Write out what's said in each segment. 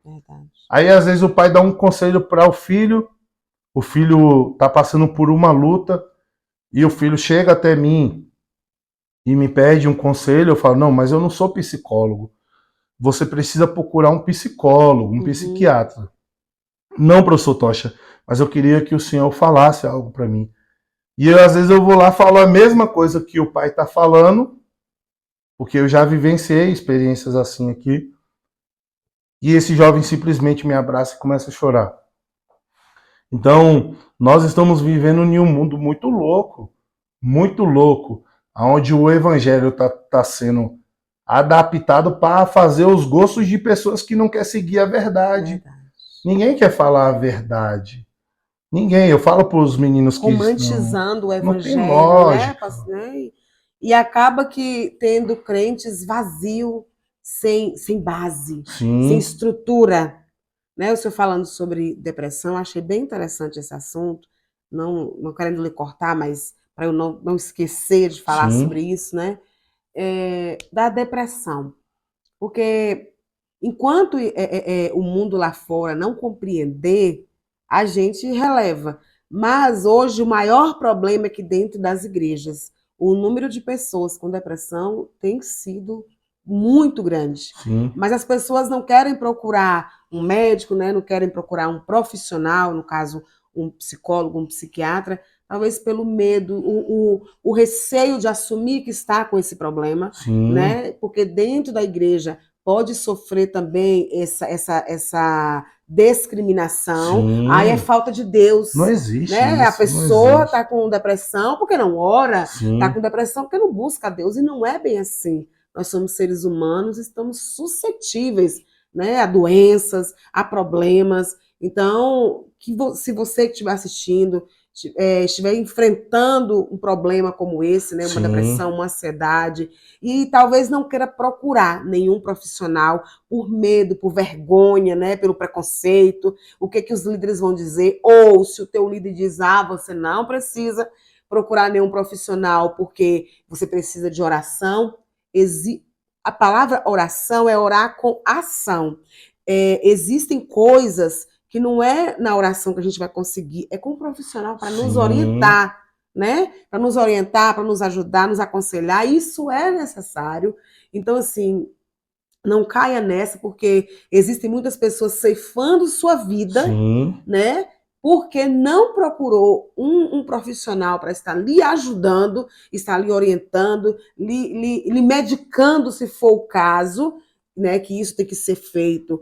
Verdade. Aí, às vezes, o pai dá um conselho para o filho tá passando por uma luta, e o filho chega até mim e me pede um conselho, eu falo, não, mas eu não sou psicólogo. Você precisa procurar um psicólogo, um Uhum. psiquiatra. Não, professor Tocha, mas eu queria que o senhor falasse algo para mim. E eu, às vezes eu vou lá e falo a mesma coisa que o pai está falando, porque eu já vivenciei experiências assim aqui, e esse jovem simplesmente me abraça e começa a chorar. Então, nós estamos vivendo em um mundo muito louco, onde o evangelho está sendo adaptado para fazer os gostos de pessoas que não querem seguir a verdade. Verdade. Ninguém quer falar a verdade. Ninguém. Eu falo para os meninos que Romantizando o não tem evangelho, né? lógica. Né? E acaba que tendo crentes vazios, sem base, sem Sim, estrutura. Né? O senhor falando sobre depressão, achei bem interessante esse assunto. Não querendo lhe cortar, mas para eu não esquecer de falar sobre sim, isso, né? Da depressão. Porque enquanto o mundo lá fora não compreender, a gente releva. Mas hoje o maior problema é que dentro das igrejas, o número de pessoas com depressão tem sido muito grande. sim, Mas as pessoas não querem procurar um médico, né? Não querem procurar um profissional, no caso, um psicólogo, um psiquiatra, talvez pelo medo, o receio de assumir que está com esse problema, sim, né? Porque dentro da igreja pode sofrer também essa discriminação. Aí é sim. falta de Não Deus, existe né? A isso, não pessoa está existe. com depressão porque não ora, está com Sim, depressão porque não busca Deus, e não é bem assim. Nós somos seres humanos, estamos suscetíveis, né, a doenças, a problemas. Então, se você que estiver assistindo estiver enfrentando um problema como esse, né, uma depressão, sim, uma ansiedade, e talvez não queira procurar nenhum profissional por medo, por vergonha, né, pelo preconceito, o que os líderes vão dizer, ou se o teu líder diz, você não precisa procurar nenhum profissional porque você precisa de oração. A palavra oração é orar com ação. Existem coisas que não é na oração que a gente vai conseguir, é com um profissional para nos sim, orientar, né? Para nos orientar, para nos ajudar, nos aconselhar, isso é necessário. Então, assim, não caia nessa, porque existem muitas pessoas ceifando sua vida, sim, né? Porque não procurou um profissional para estar lhe ajudando, estar lhe orientando, lhe medicando, se for o caso, né? Que isso tem que ser feito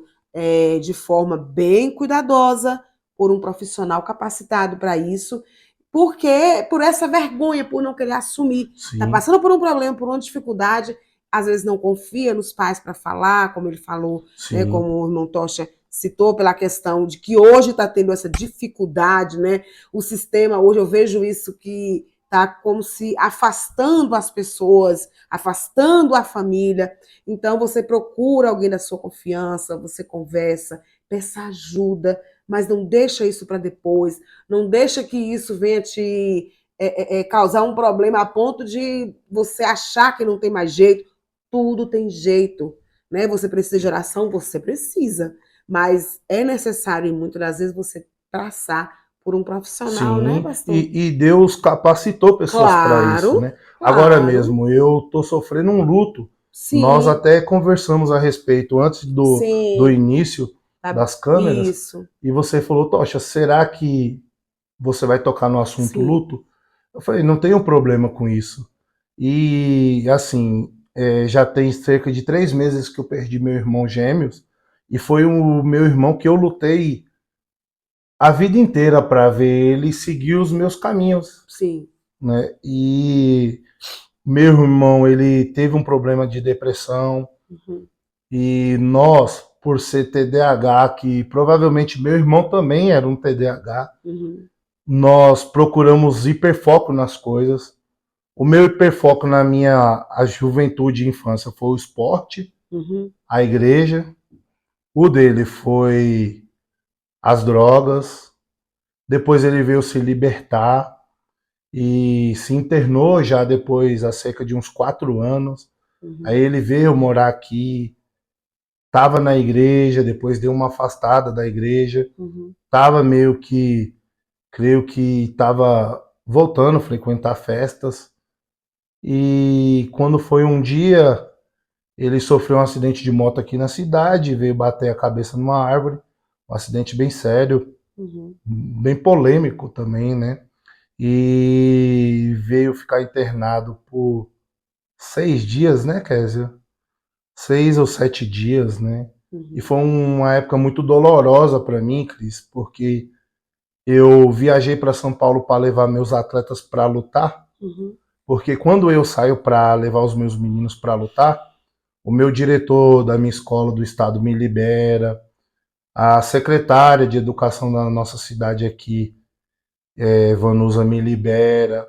de forma bem cuidadosa por um profissional capacitado para isso, porque por essa vergonha, por não querer assumir, está sim, passando por um problema, por uma dificuldade, às vezes não confia nos pais para falar, como ele falou, né, sim, como o irmão Tocha citou, pela questão de que hoje está tendo essa dificuldade, né? O sistema, hoje eu vejo isso que está como se afastando as pessoas, afastando a família. Então você procura alguém da sua confiança, você conversa, peça ajuda, mas não deixa isso para depois, não deixa que isso venha te causar um problema a ponto de você achar que não tem mais jeito. Tudo tem jeito, né? Você precisa de oração, você precisa, mas é necessário, e muitas das vezes, você passar por um profissional, né, sim. pastor? E Deus capacitou pessoas para isso, Claro, né? Agora claro. mesmo, eu estou sofrendo um luto. Nós Sim, até conversamos a respeito antes do sim. início Tá, das câmeras, isso, e você falou, Tocha, será que você vai tocar no assunto sim. luto? Eu falei, não tenho problema com isso. E assim, já tem cerca de 3 meses que eu perdi meu irmão gêmeos, e foi o meu irmão que eu lutei a vida inteira para ver ele seguir os meus caminhos, Sim. né? E meu irmão, ele teve um problema de depressão, Uhum, e nós, por ser TDAH, que provavelmente meu irmão também era um TDAH, uhum, nós procuramos hiperfoco nas coisas. O meu hiperfoco na minha a juventude e infância foi o esporte, uhum, a igreja. O dele foi as drogas. Depois ele veio se libertar e se internou já depois, há cerca de uns 4 anos. Aí uhum. ele veio morar aqui, estava na igreja, depois deu uma afastada da igreja, estava meio que, creio que estava voltando a frequentar festas, e quando foi um dia, ele sofreu um acidente de moto aqui na cidade, veio bater a cabeça numa árvore, um acidente bem sério, bem polêmico também, né? E veio ficar internado por 6 dias, né, Kézia? 6 ou 7 dias, né? E foi uma época muito dolorosa para mim, Cris, porque eu viajei para São Paulo para levar meus atletas para lutar, porque quando eu saio para levar os meus meninos para lutar, o meu diretor da minha escola do estado me libera, a secretária de educação da nossa cidade aqui, Vanusa, me libera.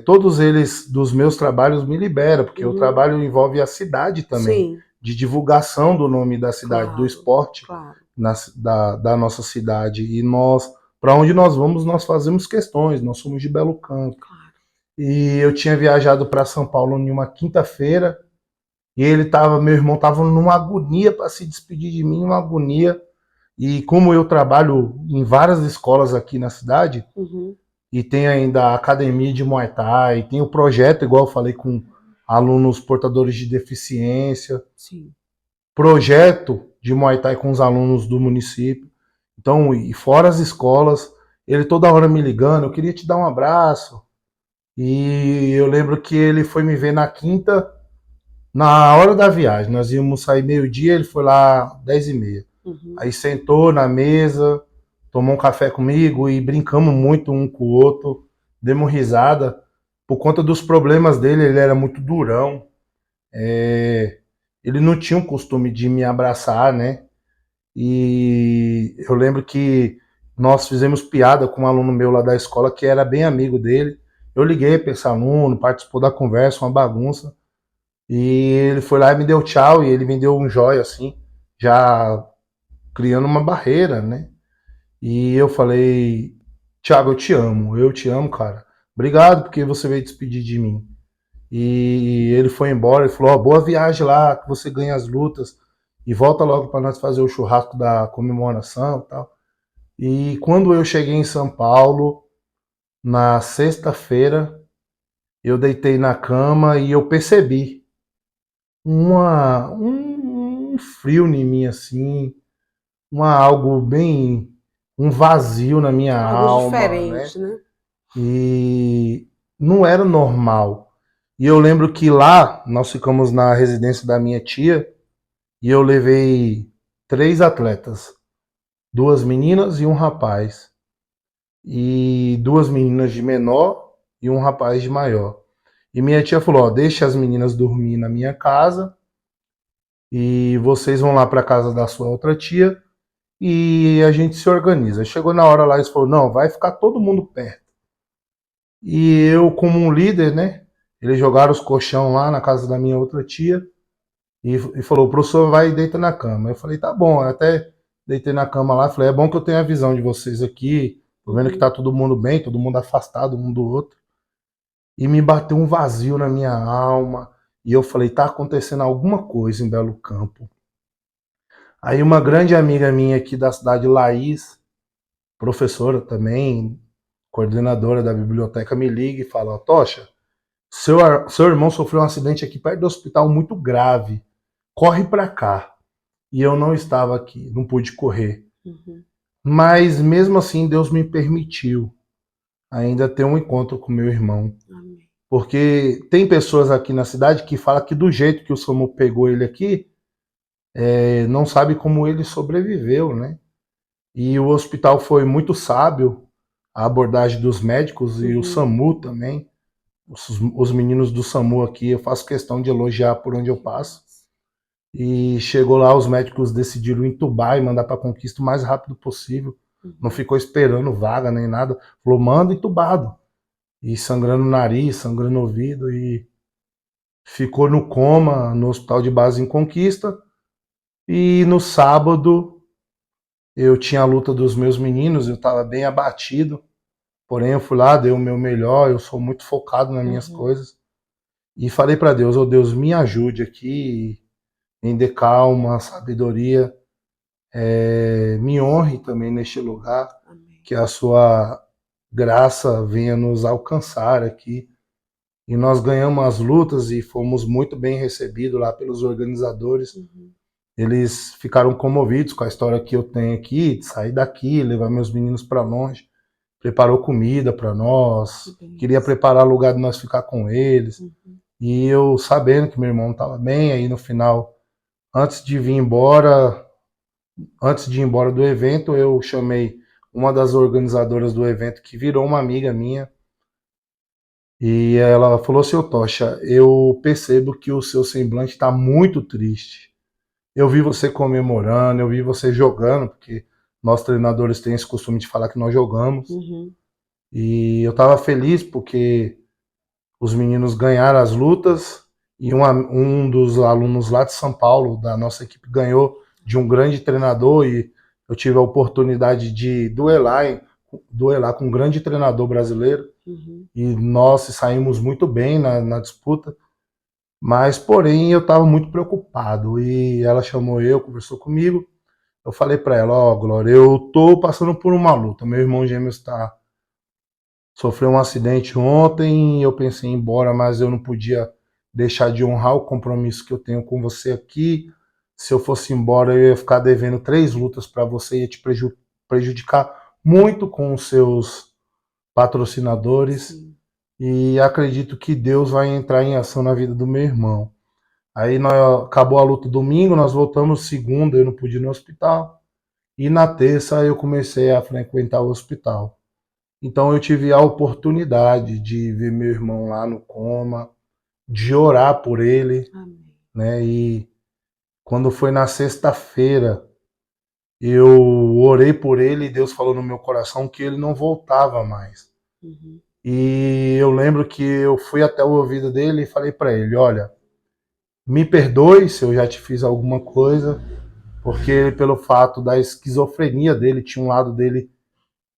Todos eles dos meus trabalhos me liberam, porque o trabalho envolve a cidade também, de divulgação do nome da cidade, do esporte da nossa cidade. E nós, para onde nós vamos, nós fazemos questões, nós somos de Belo Campo. E eu tinha viajado para São Paulo em uma quinta-feira, e meu irmão estava numa agonia para se despedir de mim, uma agonia. E como eu trabalho em várias escolas aqui na cidade, e tem ainda a academia de Muay Thai, tem o projeto, igual eu falei, com alunos portadores de deficiência, projeto de Muay Thai com os alunos do município. Então, e fora as escolas, ele toda hora me ligando, eu queria te dar um abraço. E eu lembro que ele foi me ver na quinta, na hora da viagem. Nós íamos sair meio-dia, ele foi lá 10h30. Aí sentou na mesa, tomou um café comigo e brincamos muito um com o outro, demos risada. Por conta dos problemas dele, ele era muito durão. Ele não tinha o costume de me abraçar, né? E eu lembro que nós fizemos piada com um aluno meu lá da escola que era bem amigo dele. Eu liguei para esse aluno, participou da conversa, uma bagunça. E ele foi lá e me deu tchau, e ele me deu um joia assim, já criando uma barreira, né? E eu falei, Thiago, eu te amo, cara. Obrigado porque você veio despedir de mim. E ele foi embora, ele falou, ó, boa viagem lá, que você ganha as lutas, e volta logo para nós fazer o churrasco da comemoração e tal. E quando eu cheguei em São Paulo, na sexta-feira, eu deitei na cama e eu percebi um frio em mim, assim, algo bem, um vazio na minha Algo alma, diferente, né? E não era normal. E eu lembro que lá nós ficamos na residência da minha tia e eu levei 3 atletas, 2 meninas e um rapaz. E 2 meninas de menor e um rapaz de maior. E minha tia falou, ó, deixa as meninas dormir na minha casa e vocês vão lá para casa da sua outra tia e a gente se organiza. Chegou na hora lá, eles falaram, não, vai ficar todo mundo perto. E eu, como um líder, né, eles jogaram os colchão lá na casa da minha outra tia e falou, o professor vai e deita na cama. Eu falei, tá bom, eu até deitei na cama lá, falei, é bom que eu tenha a visão de vocês aqui, tô vendo que tá todo mundo bem, todo mundo afastado um do outro. E me bateu um vazio na minha alma, e eu falei, tá acontecendo alguma coisa em Belo Campo. Aí uma grande amiga minha aqui da cidade, Laís, professora também, coordenadora da biblioteca, me liga e fala, Tocha, seu irmão sofreu um acidente aqui perto do hospital muito grave, corre pra cá. E eu não estava aqui, não pude correr. Mas mesmo assim Deus me permitiu ainda ter um encontro com meu irmão. Porque tem pessoas aqui na cidade que falam que do jeito que o SAMU pegou ele aqui, não sabe como ele sobreviveu, né? E o hospital foi muito sábio, a abordagem dos médicos e o SAMU também. Os meninos do SAMU aqui, eu faço questão de elogiar por onde eu passo. E chegou lá, os médicos decidiram entubar e mandar para Conquista o mais rápido possível. Não ficou esperando vaga nem nada. Falou, manda entubado. E sangrando o nariz, sangrando o ouvido. E ficou no coma no hospital de base em Conquista. E no sábado eu tinha a luta dos meus meninos, eu estava bem abatido. Porém, eu fui lá, dei o meu melhor, eu sou muito focado nas minhas coisas. E falei para Deus, Deus, me ajude aqui. me dê calma, sabedoria, me honre também neste lugar, Amém. que a sua graça venha nos alcançar aqui. E nós ganhamos as lutas e fomos muito bem recebidos lá pelos organizadores. Uhum. Eles ficaram comovidos com a história que eu tenho aqui, de sair daqui, levar meus meninos para longe. Preparou comida para nós, queria preparar lugar de nós ficar com eles. Uhum. E eu sabendo que meu irmão estava bem, aí no final, antes de ir embora do evento, eu chamei uma das organizadoras do evento, que virou uma amiga minha, e ela falou: seu Tocha, eu percebo que o seu semblante está muito triste. Eu vi você comemorando, eu vi você jogando, porque nós treinadores temos esse costume de falar que nós jogamos. Uhum. E eu estava feliz porque os meninos ganharam as lutas e um dos alunos lá de São Paulo, da nossa equipe, ganhou de um grande treinador, e eu tive a oportunidade de duelar com um grande treinador brasileiro. Uhum. E nós saímos muito bem na disputa, mas porém eu estava muito preocupado, e ela chamou conversou comigo. Eu falei para ela: ó, Glória, eu tô passando por uma luta, meu irmão gêmeo sofreu um acidente ontem, eu pensei em ir embora, mas eu não podia deixar de honrar o compromisso que eu tenho com você aqui. Se eu fosse embora, eu ia ficar devendo 3 lutas para você, ia te prejudicar muito com os seus patrocinadores. Sim. E acredito que Deus vai entrar em ação na vida do meu irmão. Aí acabou a luta domingo, nós voltamos segunda, eu não pude ir no hospital. E na terça eu comecei a frequentar o hospital. Então eu tive a oportunidade de ver meu irmão lá no coma, de orar por ele. Amém. Né? E quando foi na sexta-feira, eu orei por ele e Deus falou no meu coração que ele não voltava mais. Uhum. E eu lembro que eu fui até o ouvido dele e falei para ele: olha, me perdoe se eu já te fiz alguma coisa, porque ele, pelo fato da esquizofrenia dele, tinha um lado dele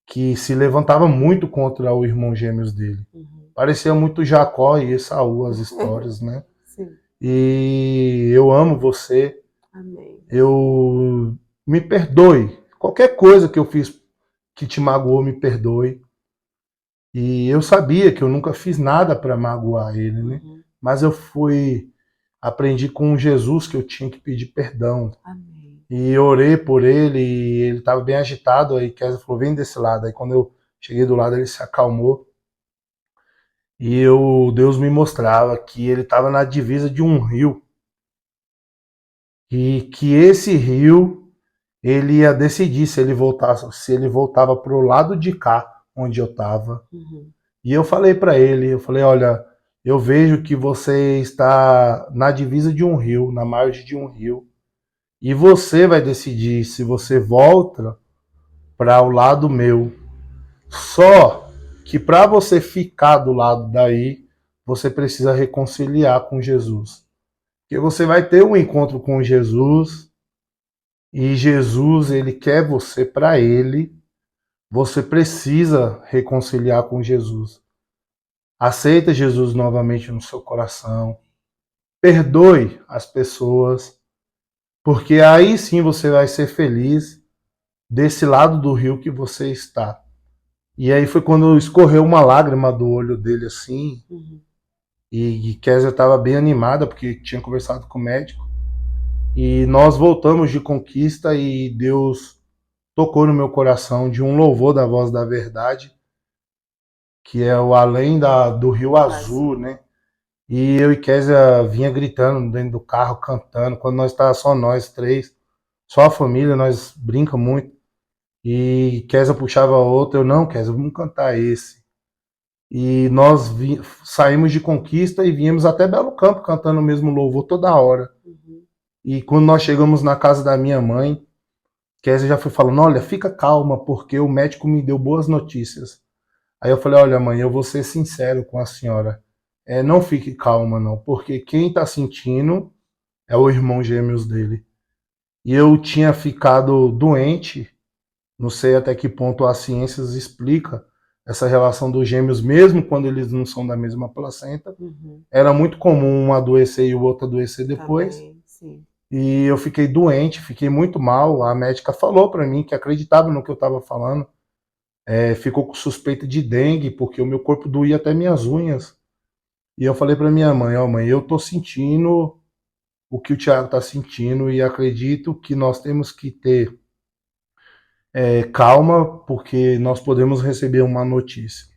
que se levantava muito contra o irmão gêmeos dele. Uhum. Parecia muito Jacó e Esaú, as histórias, né? Sim. E eu amo você. Amém. Eu me perdoe. Qualquer coisa que eu fiz que te magoou, me perdoe. E eu sabia que eu nunca fiz nada para magoar ele, né? Uhum. Mas aprendi com Jesus que eu tinha que pedir perdão. Amém. E orei por ele, e ele estava bem agitado, aí Kézia falou: vem desse lado. Aí quando eu cheguei do lado, ele se acalmou. E Deus me mostrava que ele estava na divisa de um rio. E que esse rio, ele ia decidir se ele voltava para o lado de cá, onde eu estava. Uhum. E eu falei para ele, olha, eu vejo que você está na divisa de um rio, na margem de um rio, e você vai decidir se você volta para o lado meu. Só que para você ficar do lado daí, você precisa reconciliar com Jesus. Porque você vai ter um encontro com Jesus, e Jesus, ele quer você para ele. Você precisa reconciliar com Jesus. Aceita Jesus novamente no seu coração. Perdoe as pessoas, porque aí sim você vai ser feliz desse lado do rio que você está. E aí foi quando escorreu uma lágrima do olho dele assim. Uhum. E Kézia estava bem animada porque tinha conversado com o médico. E nós voltamos de conquista e Deus tocou no meu coração de um louvor da Voz da Verdade, que é o Além do Rio Azul, né? E eu e Kézia vinha gritando dentro do carro, cantando. Quando nós estávamos só nós três, só a família, nós brinca muito. E Kézia puxava outro, eu não, Kézia, vamos cantar esse. E nós saímos de Conquista e viemos até Belo Campo cantando o mesmo louvor toda hora. Uhum. E quando nós chegamos na casa da minha mãe, Kézia já foi falando: olha, fica calma, porque o médico me deu boas notícias. Aí eu falei: olha, mãe, eu vou ser sincero com a senhora. Não fique calma, não, porque quem está sentindo é o irmão gêmeos dele. E eu tinha ficado doente, não sei até que ponto a ciência explica essa relação dos gêmeos, mesmo quando eles não são da mesma placenta. Uhum. Era muito comum um adoecer e o outro adoecer depois. Também, sim. e eu fiquei doente, fiquei muito mal. A médica falou para mim que acreditava no que eu estava falando. Ficou com suspeita de dengue, porque o meu corpo doía até minhas unhas. E eu falei para minha mãe, ó, mãe, eu tô sentindo o que o Thiago tá sentindo e acredito que nós temos que ter calma, porque nós podemos receber uma notícia.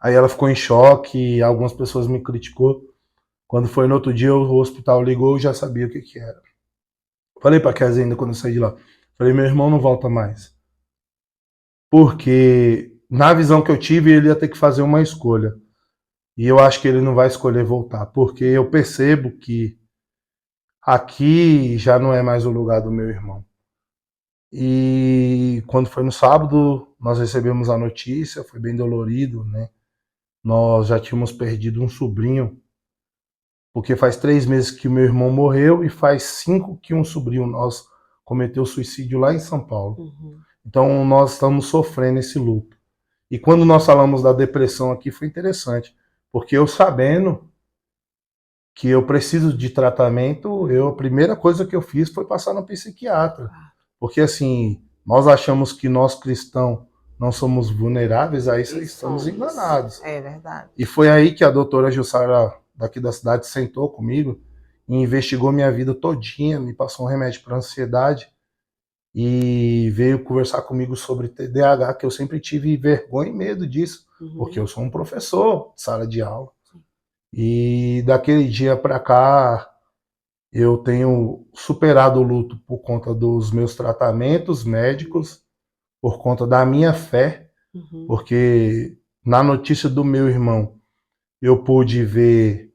Aí ela ficou em choque, algumas pessoas me criticou. Quando foi no outro dia, o hospital ligou, eu já sabia o que que era. Falei pra Kézia ainda quando eu saí de lá. Falei, meu irmão não volta mais. Porque na visão que eu tive, ele ia ter que fazer uma escolha. E eu acho que ele não vai escolher voltar, porque eu percebo que aqui já não é mais o lugar do meu irmão. E quando foi no sábado, nós recebemos a notícia, foi bem dolorido, né? Nós já tínhamos perdido um sobrinho, porque faz 3 meses que o meu irmão morreu e faz 5 que um sobrinho nosso cometeu suicídio lá em São Paulo. Uhum. Então nós estamos sofrendo esse luto. E quando nós falamos da depressão aqui foi interessante, porque eu sabendo que eu preciso de tratamento, a primeira coisa que eu fiz foi passar no psiquiatra. Porque assim, nós achamos que nós cristãos não somos vulneráveis, aí estamos enganados. É verdade. E foi aí que a doutora Jussara, daqui da cidade, sentou comigo e investigou minha vida todinha, me passou um remédio para ansiedade e veio conversar comigo sobre TDAH, que eu sempre tive vergonha e medo disso, porque eu sou um professor de sala de aula. E daquele dia para cá, eu tenho superado o luto por conta dos meus tratamentos médicos, por conta da minha fé, porque na notícia do meu irmão, eu pude ver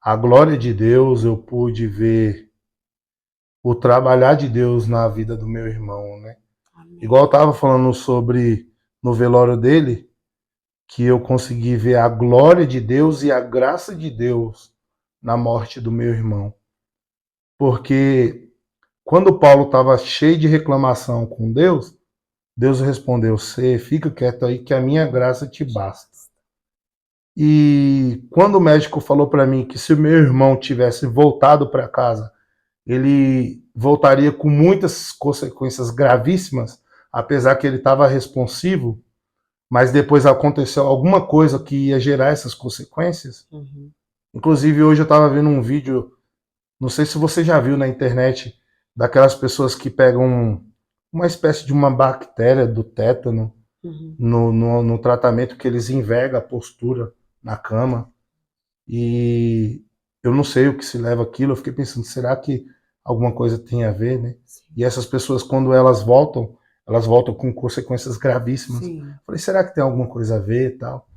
a glória de Deus, eu pude ver o trabalhar de Deus na vida do meu irmão, né? Amém. Igual eu estava falando sobre no velório dele, que eu consegui ver a glória de Deus e a graça de Deus na morte do meu irmão. Porque quando Paulo estava cheio de reclamação com Deus, Deus respondeu, você fica quieto aí que a minha graça te basta. E quando o médico falou para mim que se o meu irmão tivesse voltado para casa, ele voltaria com muitas consequências gravíssimas, apesar que ele estava responsivo, mas depois aconteceu alguma coisa que ia gerar essas consequências. Inclusive, hoje eu estava vendo um vídeo, não sei se você já viu na internet, daquelas pessoas que pegam uma espécie de uma bactéria do tétano no tratamento que eles envergam a postura na cama. E eu não sei o que se leva aquilo, eu fiquei pensando, será que alguma coisa tem a ver, né? E essas pessoas, quando elas voltam com consequências gravíssimas. Falei, será que tem alguma coisa a ver e tal?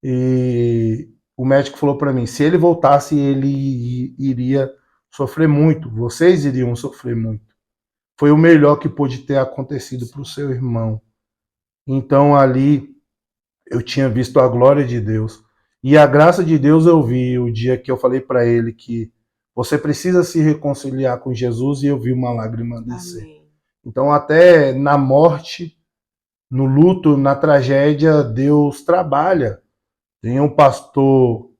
E o médico falou para mim, se ele voltasse, ele iria sofrer muito, vocês iriam sofrer muito. Foi o melhor que pôde ter acontecido para o seu irmão. Então ali eu tinha visto a glória de Deus. E a graça de Deus eu vi o dia que eu falei para ele que você precisa se reconciliar com Jesus e eu vi uma lágrima descer. Amém. Então até na morte, no luto, na tragédia, Deus trabalha. Tem um pastor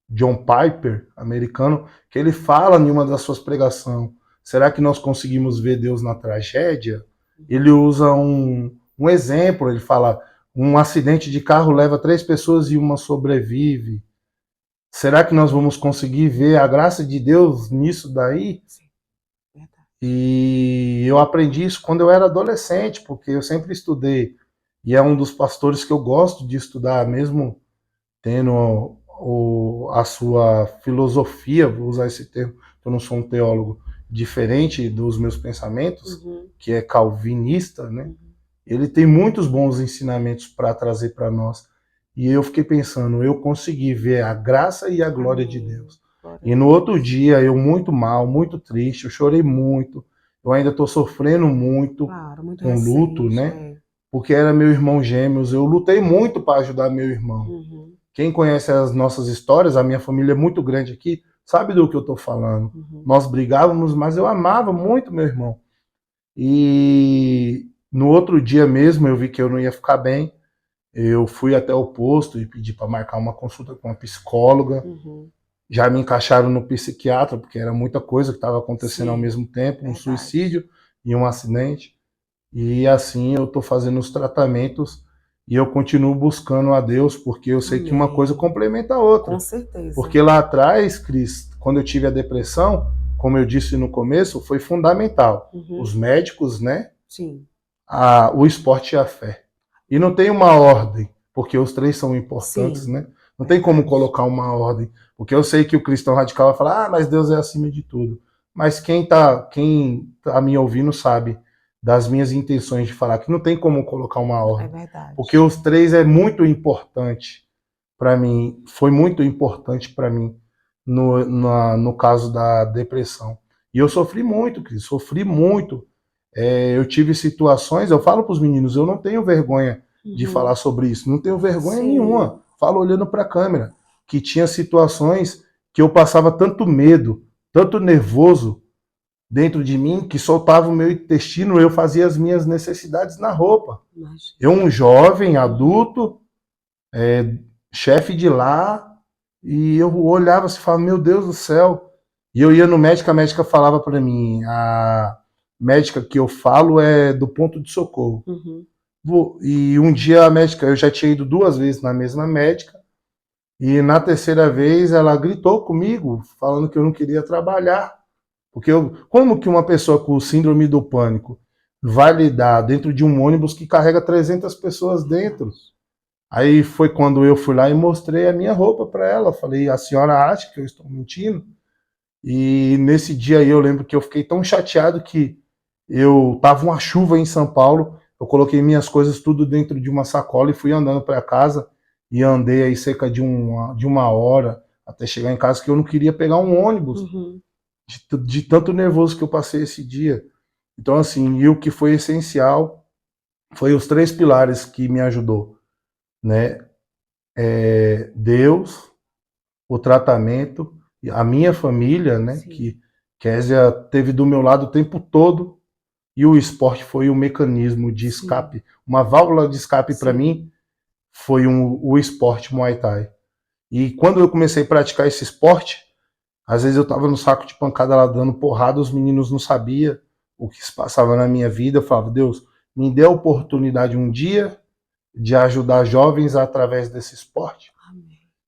John Piper, americano, que ele fala em uma das suas pregações, será que nós conseguimos ver Deus na tragédia? Ele usa um exemplo, ele fala, um acidente de carro leva 3 pessoas e uma sobrevive. Será que nós vamos conseguir ver a graça de Deus nisso daí? E eu aprendi isso quando eu era adolescente, porque eu sempre estudei. E é um dos pastores que eu gosto de estudar, mesmo tendo a sua filosofia, vou usar esse termo, eu não sou um teólogo, diferente dos meus pensamentos, que é calvinista, né? Ele tem muitos bons ensinamentos para trazer para nós. E eu fiquei pensando, eu consegui ver a graça e a glória de Deus. E no outro dia, eu muito mal, muito triste, eu chorei muito, eu ainda estou sofrendo muito, muito com recente, luto, né? Porque era meu irmão gêmeos, eu lutei muito para ajudar meu irmão. Quem conhece as nossas histórias, a minha família é muito grande aqui, sabe do que eu estou falando. Nós brigávamos, mas eu amava muito meu irmão. E no outro dia mesmo eu vi que eu não ia ficar bem. Eu fui até o posto e pedi para marcar uma consulta com uma psicóloga. Já me encaixaram no psiquiatra, porque era muita coisa que estava acontecendo ao mesmo tempo, um suicídio e um acidente. E assim eu estou fazendo os tratamentos e eu continuo buscando a Deus, porque eu sei que uma coisa complementa a outra. Com certeza. Porque lá atrás, Cris, quando eu tive a depressão, como eu disse no começo, foi fundamental. Os médicos, né? Sim. O esporte e a fé. E não tem uma ordem, porque os três são importantes, né? Não tem como colocar uma ordem. Porque eu sei que o cristão radical vai falar, mas Deus é acima de tudo. Mas quem tá me ouvindo sabe das minhas intenções de falar que não tem como colocar uma ordem. É verdade. Porque os três é muito importante para mim, foi muito importante para mim no caso da depressão. E eu sofri muito, Cris, sofri muito. Eu tive situações, eu falo para os meninos, eu não tenho vergonha de falar sobre isso, não tenho vergonha nenhuma. Falo olhando para a câmera, que tinha situações que eu passava tanto medo, tanto nervoso dentro de mim, que soltava o meu intestino, eu fazia as minhas necessidades na roupa. Eu, um jovem, adulto, chefe de lá, e eu olhava assim e falava, meu Deus do céu. E eu ia no médico, a médica falava para mim, a médica que eu falo é do ponto de socorro. E um dia a médica, eu já tinha ido 2 vezes na mesma médica, e na terceira vez ela gritou comigo, falando que eu não queria trabalhar. Porque como que uma pessoa com síndrome do pânico vai lidar dentro de um ônibus que carrega 300 pessoas dentro? Aí foi quando eu fui lá e mostrei a minha roupa para ela. Falei, a senhora acha que eu estou mentindo? E nesse dia aí eu lembro que eu fiquei tão chateado que tava uma chuva em São Paulo, eu coloquei minhas coisas tudo dentro de uma sacola e fui andando para casa, e andei aí cerca de uma hora até chegar em casa, que eu não queria pegar um ônibus, de tanto nervoso que eu passei esse dia. Então assim, e o que foi essencial foi os 3 pilares que me ajudou, né? Deus, o tratamento, a minha família, né? Que Kézia teve do meu lado o tempo todo, e o esporte foi um mecanismo de escape, uma válvula de escape para mim foi o esporte Muay Thai. E quando eu comecei a praticar esse esporte, às vezes eu estava no saco de pancada lá dando porrada, os meninos não sabiam o que se passava na minha vida. Eu falava, Deus, me dê a oportunidade um dia de ajudar jovens através desse esporte,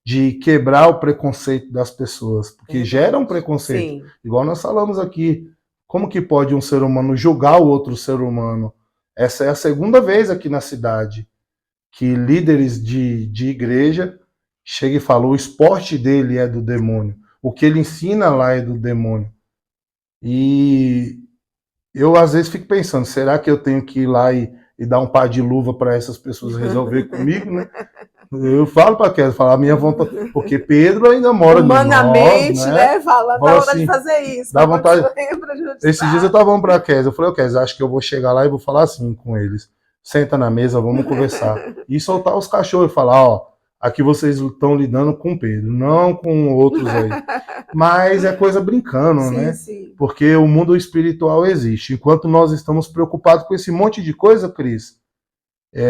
de quebrar o preconceito das pessoas, porque gera um preconceito. Igual nós falamos aqui, como que pode um ser humano julgar o outro ser humano? Essa é a segunda vez aqui na cidade que líderes de igreja chegam e falam, o esporte dele é do demônio, o que ele ensina lá é do demônio. E eu às vezes fico pensando, será que eu tenho que ir lá e dar um par de luva para essas pessoas resolver comigo, né? Eu falo para Kézia, falar a minha vontade, porque Pedro ainda mora humanamente, nós, né? Fala, dá vontade de fazer isso. Dá vontade. Esses dias eu estava falando para Kézia, eu falei, Kézia, acho que eu vou chegar lá e vou falar assim com eles. Senta na mesa, vamos conversar. E soltar os cachorros e falar, ó, aqui vocês estão lidando com Pedro, não com outros aí. Mas é coisa brincando, né? Porque o mundo espiritual existe. Enquanto nós estamos preocupados com esse monte de coisa, Cris,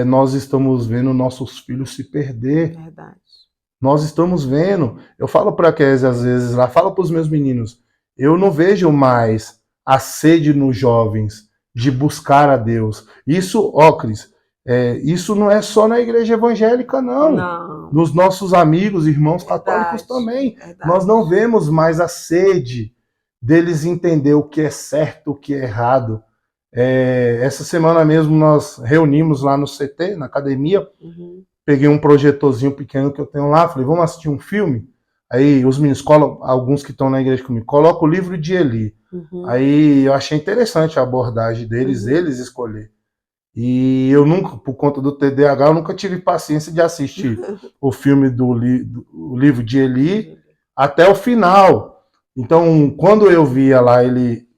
nós estamos vendo nossos filhos se perder. Verdade. Nós estamos vendo. Eu falo para a Kézia às vezes lá, falo para os meus meninos, eu não vejo mais a sede nos jovens de buscar a Deus. Isso, Cris, isso não é só na igreja evangélica, não. Nos nossos amigos, irmãos católicos também. Nós não vemos mais a sede deles entender o que é certo, o que é errado. Essa semana mesmo nós reunimos lá no CT, na academia, peguei um projetorzinho pequeno que eu tenho lá, falei, vamos assistir um filme? Aí os meninos, alguns que estão na igreja comigo, colocam o livro de Eli. Aí eu achei interessante a abordagem deles, eles escolher. E eu nunca, por conta do TDAH, eu nunca tive paciência de assistir o filme do livro de Eli até o final. Então, quando eu via lá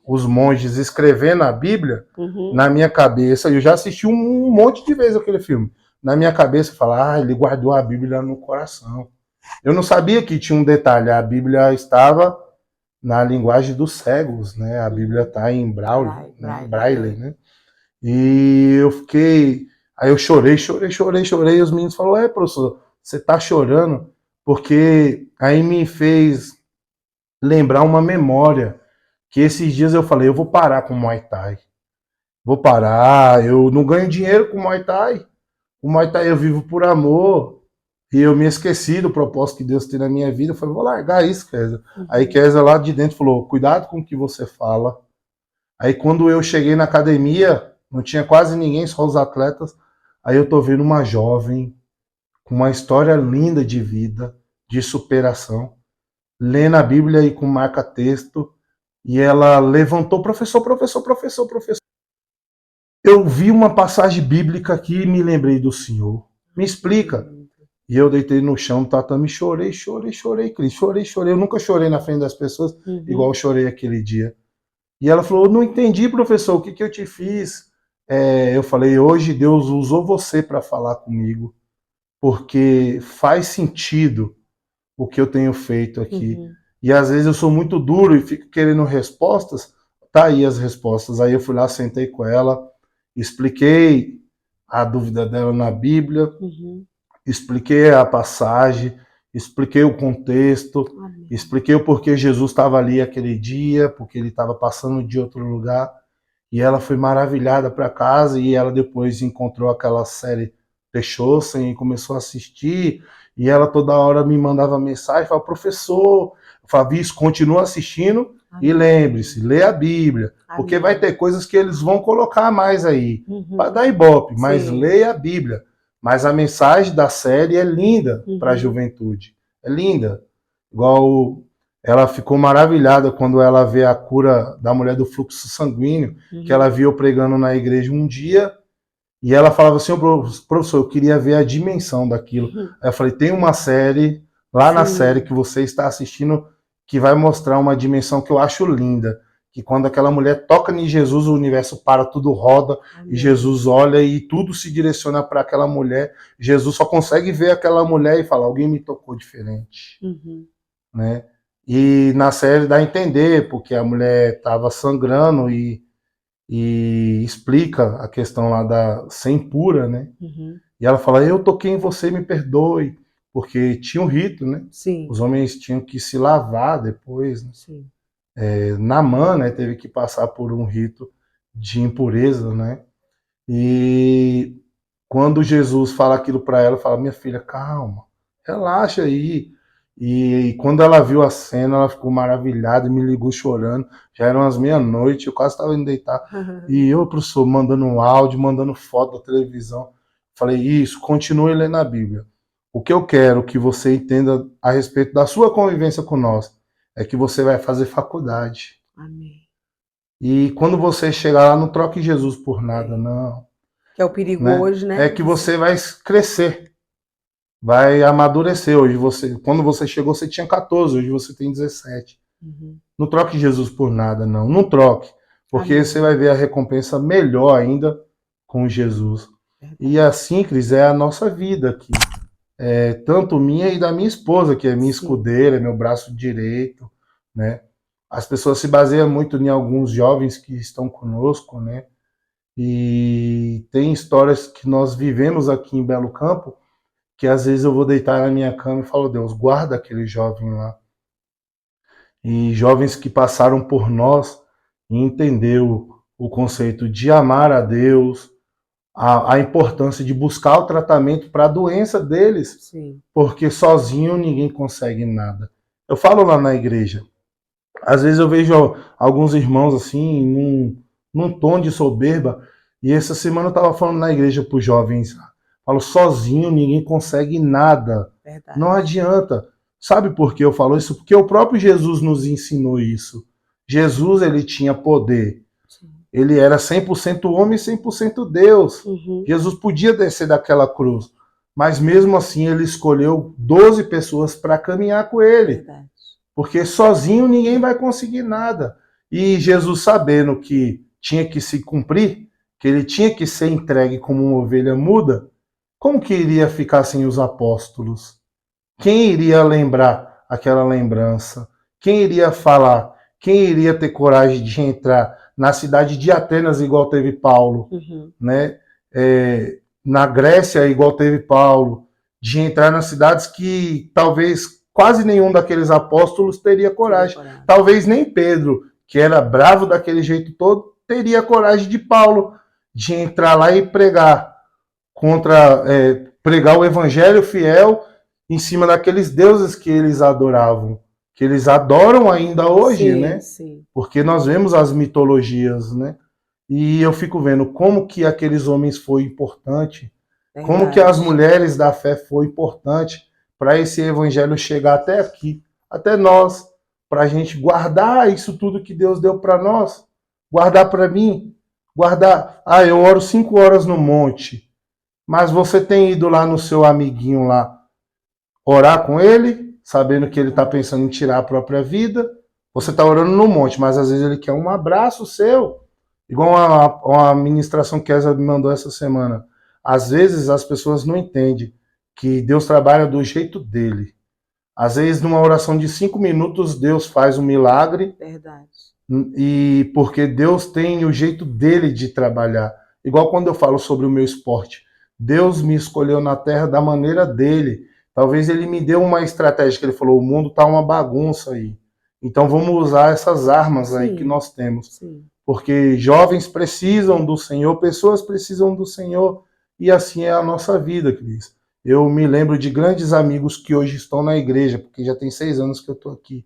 os monges escrevendo a Bíblia, na minha cabeça, eu já assisti um monte de vezes aquele filme. Na minha cabeça, eu falava, ele guardou a Bíblia no coração. Eu não sabia que tinha um detalhe, a Bíblia estava na linguagem dos cegos, né? A Bíblia está em Braille, né? E eu fiquei... Aí eu chorei, e os meninos falaram, professor, você está chorando? Porque aí me fez lembrar uma memória. Que esses dias eu falei, eu vou parar com o Muay Thai. Vou parar, eu não ganho dinheiro com o Muay Thai. O Muay Thai eu vivo por amor. E eu me esqueci do propósito que Deus tem na minha vida. Eu falei, vou largar isso, Kézia. Aí Kézia lá de dentro falou, cuidado com o que você fala. Aí quando eu cheguei na academia, não tinha quase ninguém, só os atletas. Aí eu tô vendo uma jovem com uma história linda de vida, de superação, lendo a Bíblia e com marca-texto. E ela levantou, professor. Eu vi uma passagem bíblica aqui e me lembrei do Senhor. Me explica. E eu deitei no chão, no tatame, chorei, Cris. Chorei. Eu nunca chorei na frente das pessoas, igual eu chorei aquele dia. E ela falou, não entendi, professor, o que eu te fiz? Eu falei, hoje Deus usou você para falar comigo, porque faz sentido o que eu tenho feito aqui. E às vezes eu sou muito duro e fico querendo respostas. Tá aí as respostas. Aí eu fui lá, sentei com ela, expliquei a dúvida dela na Bíblia, expliquei a passagem, expliquei o contexto, expliquei o porquê Jesus estava ali aquele dia, porque ele estava passando de outro lugar. E ela foi maravilhada para casa e ela depois encontrou aquela série Peixoça e começou a assistir. E ela toda hora me mandava mensagem, falava, professor, Fabrício, continua assistindo. E lembre-se, lê a Bíblia, porque vai ter coisas que eles vão colocar mais aí, para dar ibope, mas leia a Bíblia. Mas a mensagem da série é linda para a juventude, é linda. Igual ela ficou maravilhada quando ela vê a cura da mulher do fluxo sanguíneo, que ela viu pregando na igreja um dia, e ela falava assim, professor, eu queria ver a dimensão daquilo. Aí eu falei, tem uma série, lá na série que você está assistindo, que vai mostrar uma dimensão que eu acho linda, que quando aquela mulher toca em Jesus, o universo para, tudo roda, e Jesus olha e tudo se direciona para aquela mulher. Jesus só consegue ver aquela mulher e falar, alguém me tocou diferente. Né? E na série dá a entender, porque a mulher estava sangrando e explica a questão lá da ser impura, né? E ela fala, eu toquei em você, me perdoe, porque tinha um rito, né? Os homens tinham que se lavar depois, né? Naamã, né, teve que passar por um rito de impureza, né? E quando Jesus fala aquilo para ela, fala, minha filha, calma, relaxa aí. E quando ela viu a cena, ela ficou maravilhada e me ligou chorando. Já eram as meia-noite, eu quase estava indo deitar. E eu, professor, mandando um áudio, mandando foto da televisão. Falei, isso, continue lendo a Bíblia. O que eu quero que você entenda a respeito da sua convivência com nós é que você vai fazer faculdade. Amém. E quando você chegar lá, não troque Jesus por nada, não. Que é o perigo hoje, né? É que você vai crescer. Vai amadurecer. Hoje quando você chegou, você tinha 14, hoje você tem 17. Não troque Jesus por nada, não. Não troque. Porque você vai ver a recompensa melhor ainda com Jesus. E assim, Cris, é a nossa vida aqui. Tanto minha e da minha esposa, que é minha escudeira, meu braço direito, né? As pessoas se baseiam muito em alguns jovens que estão conosco, né? E tem histórias que nós vivemos aqui em Belo Campo, que às vezes eu vou deitar na minha cama e falo, Deus, guarda aquele jovem lá. E jovens que passaram por nós e entenderam o conceito de amar a Deus, a importância de buscar o tratamento para a doença deles, porque sozinho ninguém consegue nada. Eu falo lá na igreja, às vezes eu vejo alguns irmãos assim, num tom de soberba, e essa semana eu estava falando na igreja para os jovens, falo, sozinho ninguém consegue nada. Verdade. Não adianta. Sabe por que eu falo isso? Porque o próprio Jesus nos ensinou isso. Jesus, ele tinha poder. Ele era 100% homem e 100% Deus. Jesus podia descer daquela cruz. Mas mesmo assim, ele escolheu 12 pessoas para caminhar com ele. Verdade. Porque sozinho ninguém vai conseguir nada. E Jesus, sabendo que tinha que se cumprir, que ele tinha que ser entregue como uma ovelha muda, como que iria ficar sem os apóstolos? Quem iria lembrar aquela lembrança? Quem iria falar? Quem iria ter coragem de entrar na cidade de Atenas igual teve Paulo? Né? Na Grécia igual teve Paulo? De entrar nas cidades que talvez quase nenhum daqueles apóstolos teria coragem. Talvez nem Pedro, que era bravo daquele jeito todo, teria coragem de Paulo, de entrar lá e pregar pregar o evangelho fiel em cima daqueles deuses que eles adoravam, que eles adoram ainda hoje, né? Sim. Porque nós vemos as mitologias, né? E eu fico vendo como que aqueles homens foi importante, como que as mulheres da fé foi importante para esse evangelho chegar até aqui, até nós, para a gente guardar isso tudo que Deus deu para nós, guardar para mim, guardar. Eu oro 5 horas no monte, mas você tem ido lá no seu amiguinho lá orar com ele, sabendo que ele está pensando em tirar a própria vida. Você está orando no monte, mas às vezes ele quer um abraço seu. Igual uma ministração que a Esa me mandou essa semana. Às vezes as pessoas não entendem que Deus trabalha do jeito dele. Às vezes, numa oração de 5 minutos, Deus faz um milagre. Verdade. E porque Deus tem o jeito dele de trabalhar. Igual quando eu falo sobre o meu esporte. Deus me escolheu na terra da maneira dele. Talvez ele me deu uma estratégia que ele falou, o mundo tá uma bagunça aí. Então vamos usar essas armas aí que nós temos. Sim. Porque jovens precisam do Senhor, pessoas precisam do Senhor. E assim é a nossa vida, Cris. Eu me lembro de grandes amigos que hoje estão na igreja, porque já tem 6 anos que eu estou aqui.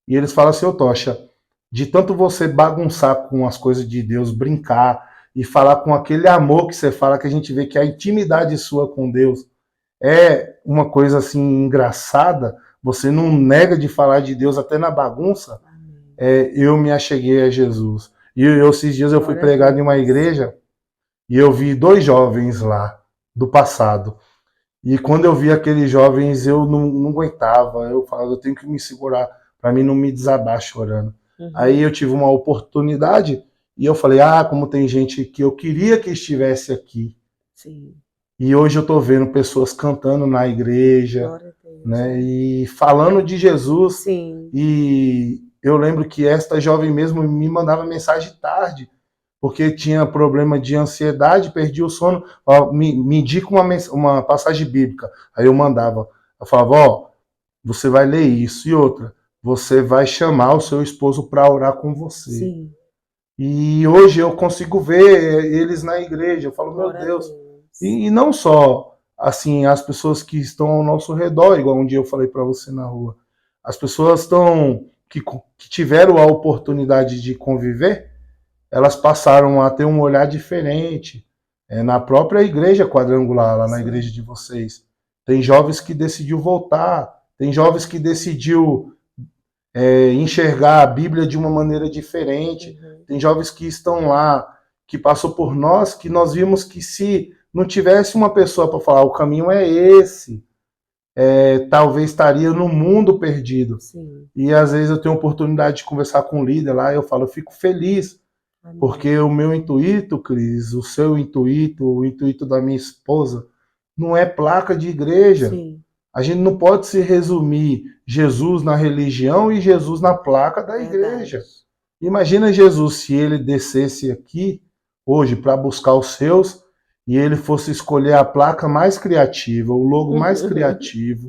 E eles falam assim, ô Tocha, de tanto você bagunçar com as coisas de Deus, brincar e falar com aquele amor que você fala, que a gente vê que a intimidade sua com Deus é uma coisa assim engraçada, você não nega de falar de Deus até na bagunça, eu me acheguei a Jesus. E esses dias eu fui pregar em uma igreja e eu vi 2 jovens lá, do passado. E quando eu vi aqueles jovens, eu não aguentava. Eu falava, eu tenho que me segurar para mim não me desabar chorando. Aí eu tive uma oportunidade e eu falei, como tem gente que eu queria que estivesse aqui. Sim. E hoje eu tô vendo pessoas cantando na igreja, né, e falando de Jesus. Sim. E eu lembro que esta jovem mesmo me mandava mensagem tarde, porque tinha problema de ansiedade, perdi o sono, me indica uma passagem bíblica. Aí eu mandava, eu falava, você vai ler isso. E outra, você vai chamar o seu esposo para orar com você. Sim. E hoje eu consigo ver eles na igreja, eu falo, meu Deus. E não só, assim, as pessoas que estão ao nosso redor, igual um dia eu falei para você na rua, as pessoas que tiveram a oportunidade de conviver, elas passaram a ter um olhar diferente. Na própria igreja quadrangular, lá na igreja de vocês. Tem jovens que decidiu voltar, tem jovens que decidiu enxergar a Bíblia de uma maneira diferente. Tem jovens que estão lá, que passou por nós, que nós vimos que se não tivesse uma pessoa para falar, o caminho é esse, talvez estaria no mundo perdido. Sim. E às vezes eu tenho a oportunidade de conversar com um líder lá, eu falo, eu fico feliz, porque o meu intuito, Cris, o seu intuito, o intuito da minha esposa, não é placa de igreja. Sim. A gente não pode se resumir Jesus na religião e Jesus na placa da igreja. Imagina Jesus se ele descesse aqui hoje para buscar os seus e ele fosse escolher a placa mais criativa, o logo mais criativo,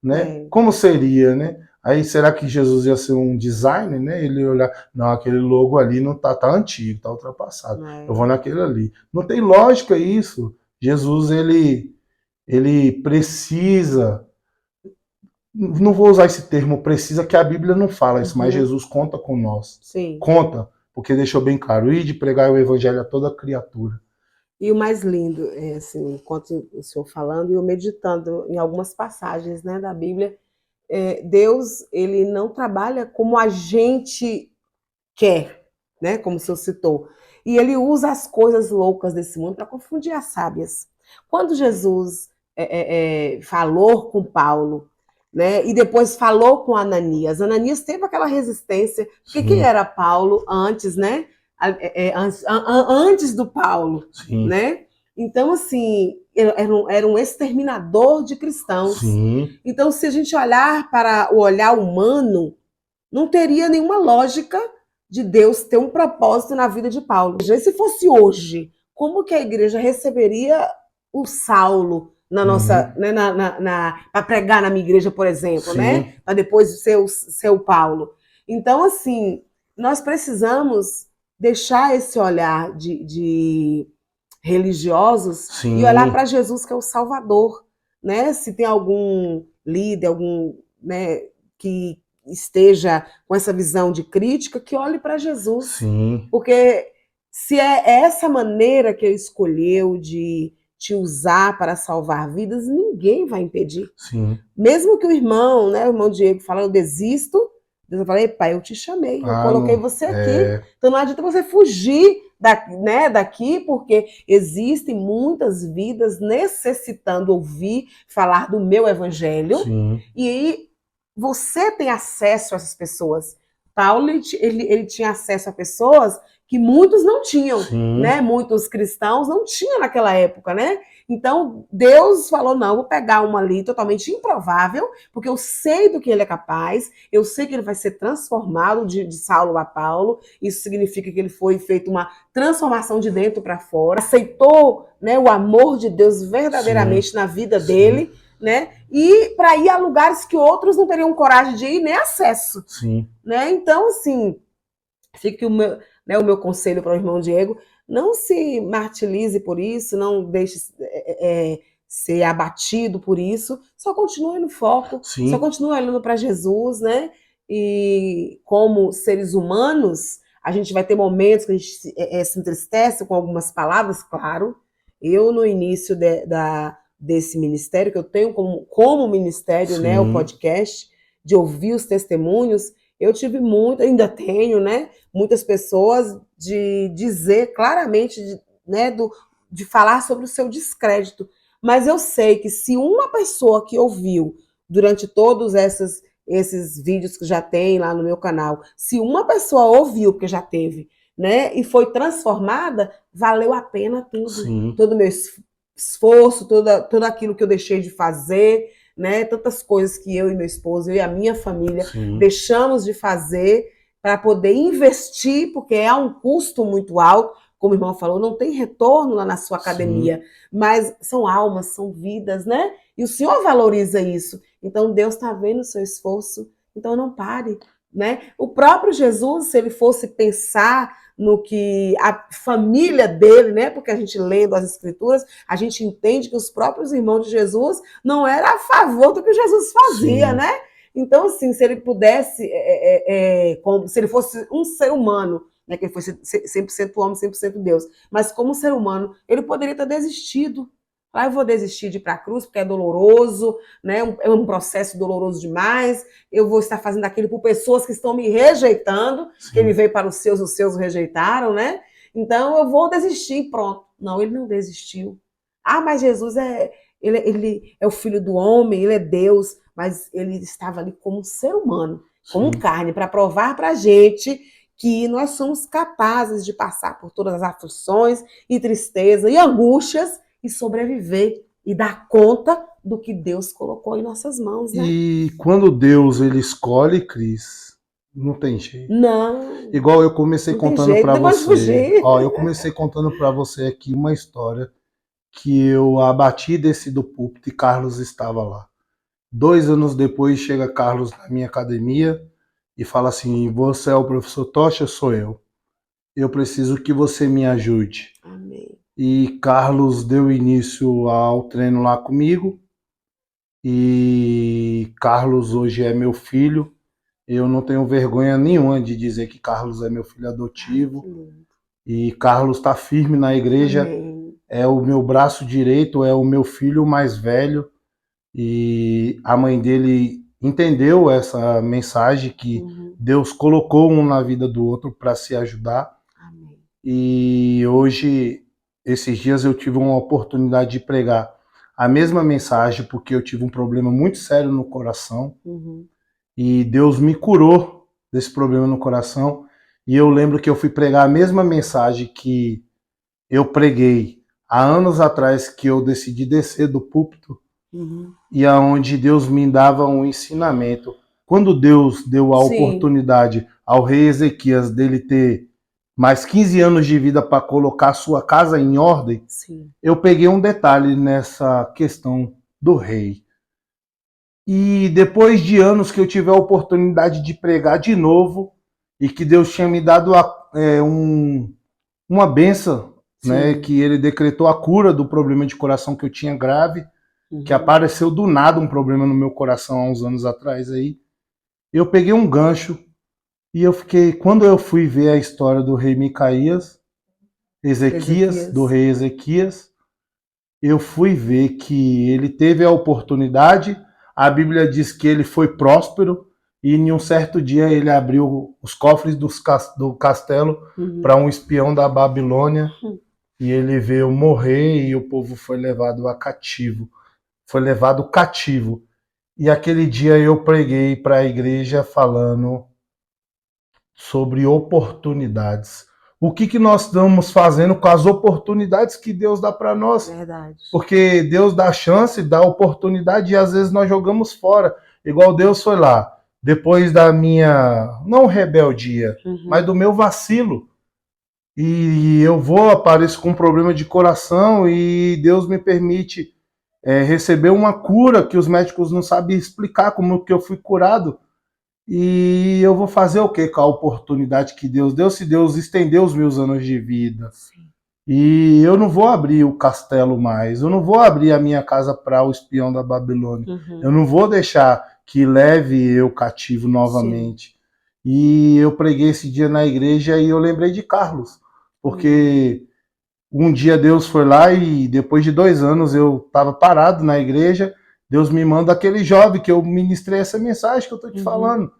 né? Como seria, né? Aí será que Jesus ia ser um designer, né? Ele ia olhar, não, aquele logo ali não tá antigo, tá ultrapassado. Eu vou naquele ali. Não tem lógica isso. Jesus, ele precisa, não vou usar esse termo precisa, que a Bíblia não fala isso, mas Jesus conta com nós. Sim. Conta, porque deixou bem claro, de pregar o evangelho a toda criatura. E o mais lindo, assim, enquanto o senhor falando e eu meditando em algumas passagens, né, da Bíblia, Deus, ele não trabalha como a gente quer, né, como o senhor citou. E ele usa as coisas loucas desse mundo para confundir as sábias. Quando Jesus falou com Paulo, né, e depois falou com Ananias, Ananias teve aquela resistência, porque quem era Paulo antes, né? Antes do Paulo, Sim. Né? Então, assim, era um exterminador de cristãos. Sim. Então, se a gente olhar para o olhar humano, não teria nenhuma lógica de Deus ter um propósito na vida de Paulo. Se fosse hoje, como que a igreja receberia o Saulo, na nossa, né, para pregar na minha igreja, por exemplo, né? Para depois ser o Paulo. Então, assim, nós precisamos deixar esse olhar de religiosos e olhar para Jesus, que é o Salvador, né? Se tem algum líder, algum, né, que esteja com essa visão de crítica, que olhe para Jesus. Sim. Porque se é essa maneira que ele escolheu de te usar para salvar vidas, ninguém vai impedir. Sim. Mesmo que o irmão, né, o irmão Diego fala, eu desisto, Deus vai falar, pai, eu te chamei, eu coloquei você aqui. Então não adianta você fugir daqui, porque existem muitas vidas necessitando ouvir falar do meu evangelho. Sim. E você tem acesso a essas pessoas. Paulo, ele tinha acesso a pessoas que muitos não tinham, né? Muitos cristãos não tinham naquela época, né? Então, Deus falou, não, vou pegar uma ali totalmente improvável, porque eu sei do que ele é capaz, eu sei que ele vai ser transformado de Saulo a Paulo, isso significa que ele foi feito uma transformação de dentro para fora, aceitou, né, o amor de Deus verdadeiramente na vida dele, né? E para ir a lugares que outros não teriam coragem de ir, nem acesso. Né? Então, assim, fica o meu conselho para o irmão Diego, não se martirize por isso, não deixe ser abatido por isso, só continue no foco, só continue olhando para Jesus, né? E como seres humanos, a gente vai ter momentos que a gente se entristece com algumas palavras, claro. Eu, no início desse ministério, que eu tenho como ministério, né, o podcast, de ouvir os testemunhos, eu tive ainda tenho, né, muitas pessoas de dizer claramente, né, de falar sobre o seu descrédito. Mas eu sei que se uma pessoa que ouviu durante todos esses vídeos que já tem lá no meu canal, se uma pessoa ouviu, porque já teve, né, e foi transformada, valeu a pena tudo. Todo o meu esforço, tudo aquilo que eu deixei de fazer, né, tantas coisas que eu e meu esposo, eu e a minha família deixamos de fazer para poder investir, porque é um custo muito alto, como o irmão falou, não tem retorno lá na sua academia, mas são almas, são vidas, né? E o Senhor valoriza isso. Então Deus está vendo o seu esforço, então não pare, né? O próprio Jesus, se ele fosse pensar no que a família dele, né? Porque a gente lendo as escrituras, a gente entende que os próprios irmãos de Jesus não eram a favor do que Jesus fazia, né? Então, assim, se ele pudesse, se ele fosse um ser humano, né, que ele fosse 100% homem, 100% Deus, mas como ser humano, ele poderia ter desistido. Eu vou desistir de ir para a cruz porque é doloroso, né? É um processo doloroso demais. Eu vou estar fazendo aquilo por pessoas que estão me rejeitando, que ele veio para os seus o rejeitaram, né? Então eu vou desistir, pronto. Não, ele não desistiu. Ah, mas Jesus ele é o filho do homem, ele é Deus, mas ele estava ali como um ser humano, como carne, para provar para a gente que nós somos capazes de passar por todas as aflições e tristeza e angústias e sobreviver e dar conta do que Deus colocou em nossas mãos, né? E quando Deus ele escolhe, Cris, não tem jeito. Não. Igual eu comecei contando para você. Ó, eu comecei contando para você aqui uma história que eu abati, desci do púlpito e Carlos estava lá. 2 anos depois chega Carlos na minha academia e fala assim: você é o professor Tocha, sou eu. Eu preciso que você me ajude. Amém. E Carlos deu início ao treino lá comigo. E Carlos hoje é meu filho. Eu não tenho vergonha nenhuma de dizer que Carlos é meu filho adotivo. E Carlos está firme na igreja. Amém. É o meu braço direito, é o meu filho mais velho. E a mãe dele entendeu essa mensagem que Deus colocou um na vida do outro para se ajudar. Amém. E hoje, esses dias eu tive uma oportunidade de pregar a mesma mensagem, porque eu tive um problema muito sério no coração. E Deus me curou desse problema no coração. E eu lembro que eu fui pregar a mesma mensagem que eu preguei há anos atrás, que eu decidi descer do púlpito, e aonde Deus me dava um ensinamento. Quando Deus deu a oportunidade ao rei Ezequias dele ter mais 15 anos de vida para colocar a sua casa em ordem, Sim. eu peguei um detalhe nessa questão do rei. E depois de anos que eu tive a oportunidade de pregar de novo, e que Deus tinha me dado uma benção, né, que ele decretou a cura do problema de coração que eu tinha grave, que apareceu do nada um problema no meu coração há uns anos atrás aí. Eu peguei um gancho e eu fiquei, quando eu fui ver a história do rei Micaías, do rei Ezequias, eu fui ver que ele teve a oportunidade, a Bíblia diz que ele foi próspero, e em um certo dia ele abriu os cofres do castelo para um espião da Babilônia, e ele veio morrer e o povo foi levado cativo. Foi levado cativo. E aquele dia eu preguei para a igreja falando sobre oportunidades. O que nós estamos fazendo com as oportunidades que Deus dá para nós? Verdade. Porque Deus dá chance, dá oportunidade e às vezes nós jogamos fora. Igual Deus foi lá, depois da minha, não rebeldia, mas do meu vacilo. E eu apareço com um problema de coração e Deus me permite receber uma cura que os médicos não sabem explicar como que eu fui curado. E eu vou fazer o que com a oportunidade que Deus deu, se Deus estendeu os meus anos de vida? Sim. E eu não vou abrir o castelo mais, eu não vou abrir a minha casa para o espião da Babilônia, eu não vou deixar que leve eu cativo novamente. Sim. E eu preguei esse dia na igreja e eu lembrei de Carlos, porque um dia Deus foi lá e depois de 2 anos eu estava parado na igreja, Deus me manda aquele jovem que eu ministrei essa mensagem que eu estou te falando.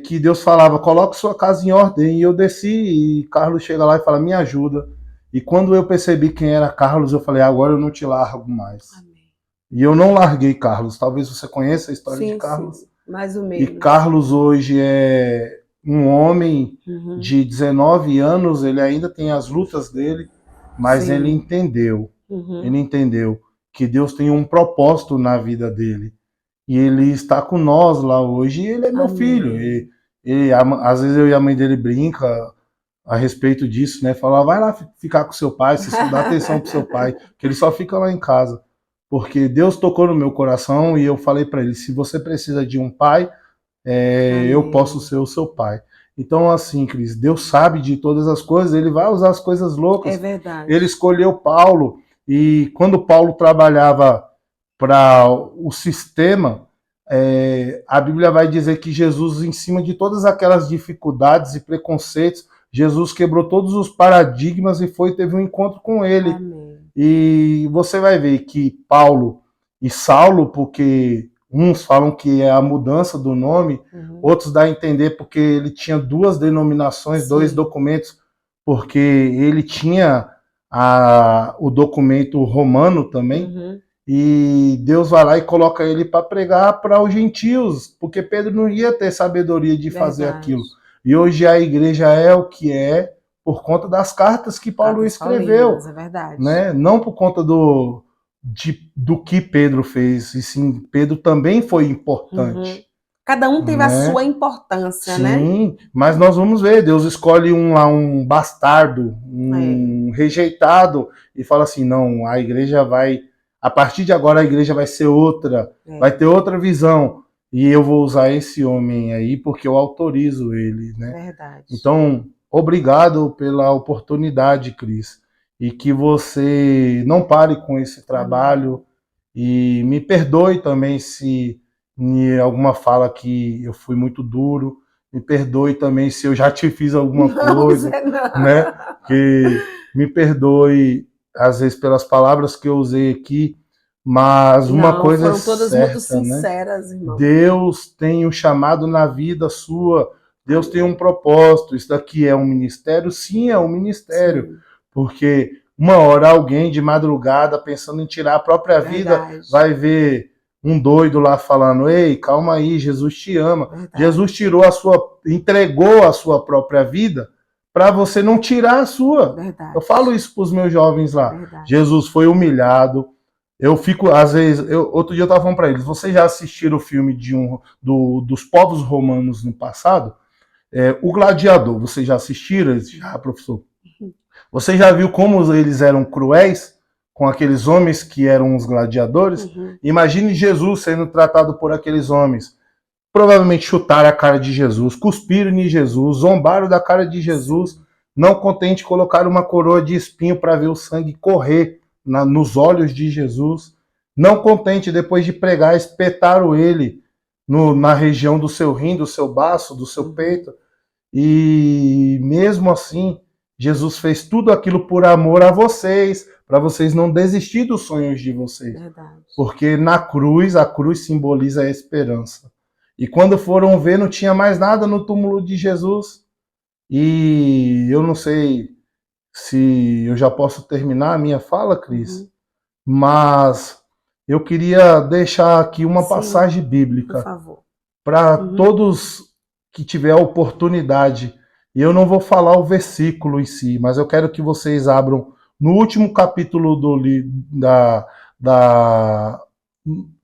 Que Deus falava, coloque sua casa em ordem, e eu desci, e Carlos chega lá e fala, me ajuda. E quando eu percebi quem era Carlos, eu falei, agora eu não te largo mais. Amém. E eu não larguei Carlos, talvez você conheça a história de Carlos. Sim, mais ou menos. E Carlos hoje é um homem de 19 anos, ele ainda tem as lutas dele, mas ele entendeu, ele entendeu que Deus tem um propósito na vida dele. E ele está com nós lá hoje, e ele é meu filho. Às vezes eu e a mãe dele brinca a respeito disso, né? Fala, vai lá ficar com seu pai, você só dá atenção pro seu pai, que ele só fica lá em casa. Porque Deus tocou no meu coração e eu falei para ele, se você precisa de um pai, eu posso ser o seu pai. Então, assim, Cris, Deus sabe de todas as coisas, ele vai usar as coisas loucas. É verdade. Ele escolheu Paulo, e quando Paulo trabalhava para o sistema, a Bíblia vai dizer que Jesus, em cima de todas aquelas dificuldades e preconceitos, Jesus quebrou todos os paradigmas e teve um encontro com ele. Amém. E você vai ver que Paulo e Saulo, porque uns falam que é a mudança do nome, outros dá a entender porque ele tinha 2 denominações, 2 documentos, porque ele tinha o documento romano também. E Deus vai lá e coloca ele para pregar para os gentios, porque Pedro não ia ter sabedoria de fazer aquilo. E hoje a igreja é o que é por conta das cartas que Paulo escreveu. É verdade. Né? Não por conta do que Pedro fez, e sim, Pedro também foi importante. Cada um teve a sua importância, né? Sim, mas nós vamos ver, Deus escolhe um bastardo, um rejeitado, e fala assim, não, a igreja vai... A partir de agora a igreja vai ser outra, vai ter outra visão. E eu vou usar esse homem aí porque eu autorizo ele, né? Verdade. Então, obrigado pela oportunidade, Cris. E que você não pare com esse trabalho. E me perdoe também se em alguma fala que eu fui muito duro. Me perdoe também se eu já te fiz alguma coisa. Não. Né? Que me perdoe às vezes pelas palavras que eu usei aqui, mas uma coisa foram todas certa, muito sinceras, né? irmão. Deus tem um chamado na vida sua, Deus tem um propósito. Isso daqui é um ministério? Sim, é um ministério, porque uma hora alguém de madrugada pensando em tirar a própria vida vai ver um doido lá falando, ei, calma aí, Jesus te ama. Jesus entregou a sua própria vida para você não tirar a sua. Eu falo isso para os meus jovens lá. Jesus foi humilhado. Eu fico, às vezes, outro dia eu estava falando para eles, vocês já assistiram o filme dos povos romanos no passado? O Gladiador, vocês já assistiram? Já, professor? Você já viu como eles eram cruéis com aqueles homens que eram os gladiadores? Imagine Jesus sendo tratado por aqueles homens. Provavelmente chutaram a cara de Jesus, cuspiram em Jesus, zombaram da cara de Jesus, não contente, colocaram uma coroa de espinho para ver o sangue correr nos olhos de Jesus. Não contente, depois de pregar, espetaram ele na região do seu rim, do seu baço, do seu peito. E mesmo assim, Jesus fez tudo aquilo por amor a vocês, para vocês não desistir dos sonhos de vocês. Verdade. Porque na cruz, a cruz simboliza a esperança. E quando foram ver, não tinha mais nada no túmulo de Jesus. E eu não sei se eu já posso terminar a minha fala, Cris, mas eu queria deixar aqui uma passagem bíblica para todos que tiver a oportunidade. E eu não vou falar o versículo em si, mas eu quero que vocês abram no último capítulo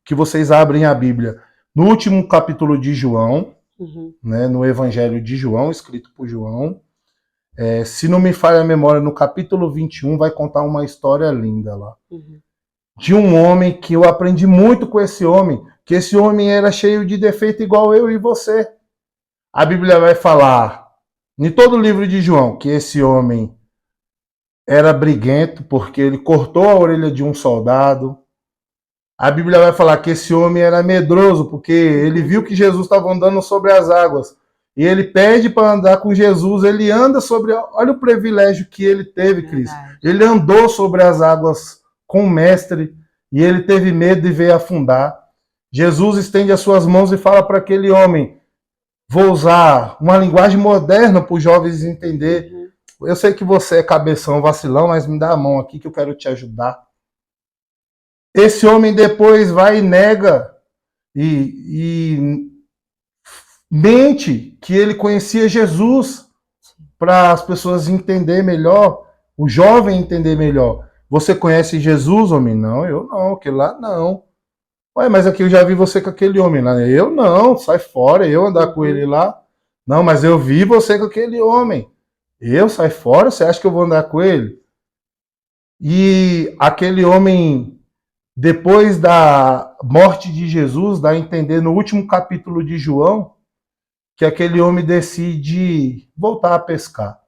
que vocês abrem a Bíblia. No último capítulo de João, né, no Evangelho de João, escrito por João. Se não me falha a memória, no capítulo 21 vai contar uma história linda lá. De um homem que eu aprendi muito com esse homem, que esse homem era cheio de defeito igual eu e você. A Bíblia vai falar, em todo o livro de João, que esse homem era briguento porque ele cortou a orelha de um soldado. A Bíblia vai falar que esse homem era medroso porque ele viu que Jesus estava andando sobre as águas. E ele pede para andar com Jesus, ele anda sobre... Olha o privilégio que ele teve, Cris. Ele andou sobre as águas com o mestre e ele teve medo de ver afundar. Jesus estende as suas mãos e fala para aquele homem, vou usar uma linguagem moderna para os jovens entender. Eu sei que você é cabeção, vacilão, mas me dá a mão aqui que eu quero te ajudar. Esse homem depois vai e nega e mente que ele conhecia Jesus para as pessoas entenderem melhor, o jovem entender melhor. Você conhece Jesus, homem? Não, eu não, aquele lá não. Ué, mas aqui eu já vi você com aquele homem lá. Eu não, sai fora, eu andar com ele lá. Não, mas eu vi você com aquele homem. Eu, sai fora, você acha que eu vou andar com ele? E aquele homem... Depois da morte de Jesus, dá a entender no último capítulo de João, que aquele homem decide voltar a pescar.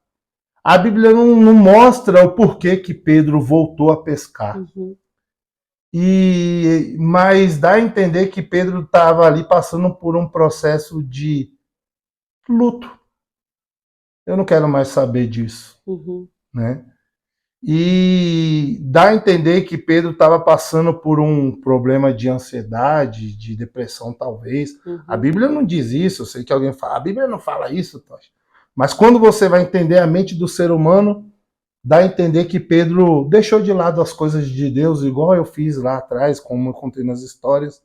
A Bíblia não mostra o porquê que Pedro voltou a pescar. Mas dá a entender que Pedro estava ali passando por um processo de luto. Eu não quero mais saber disso. Né? E dá a entender que Pedro estava passando por um problema de ansiedade, de depressão, talvez. A Bíblia não diz isso, eu sei que alguém fala, a Bíblia não fala isso, Tocha. Mas quando você vai entender a mente do ser humano, dá a entender que Pedro deixou de lado as coisas de Deus, igual eu fiz lá atrás, como eu contei nas histórias.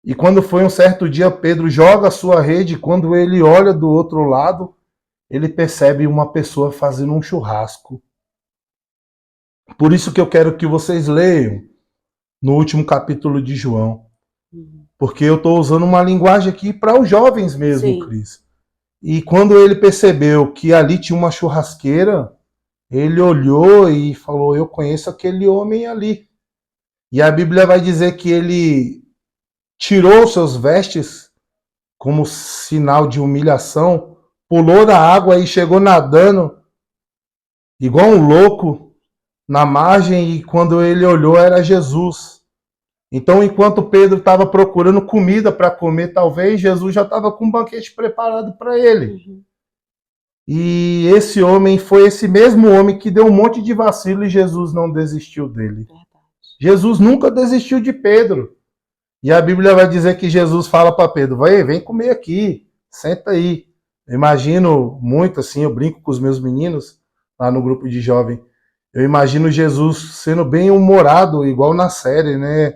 E quando foi um certo dia, Pedro joga a sua rede, quando ele olha do outro lado, ele percebe uma pessoa fazendo um churrasco. Por isso que eu quero que vocês leiam no último capítulo de João. Porque eu estou usando uma linguagem aqui para os jovens mesmo, Cris. E quando ele percebeu que ali tinha uma churrasqueira, ele olhou e falou, eu conheço aquele homem ali. E a Bíblia vai dizer que ele tirou seus vestes como sinal de humilhação, pulou da água e chegou nadando, igual um louco, na margem, e quando ele olhou era Jesus. Então, enquanto Pedro estava procurando comida para comer, talvez Jesus já estava com um banquete preparado para ele. E esse homem foi esse mesmo homem que deu um monte de vacilo e Jesus não desistiu dele. Jesus nunca desistiu de Pedro. E a Bíblia vai dizer que Jesus fala para Pedro, vem comer aqui, senta aí. Eu imagino muito assim, eu brinco com os meus meninos lá no grupo de jovem. Eu imagino Jesus sendo bem humorado, igual na série, né,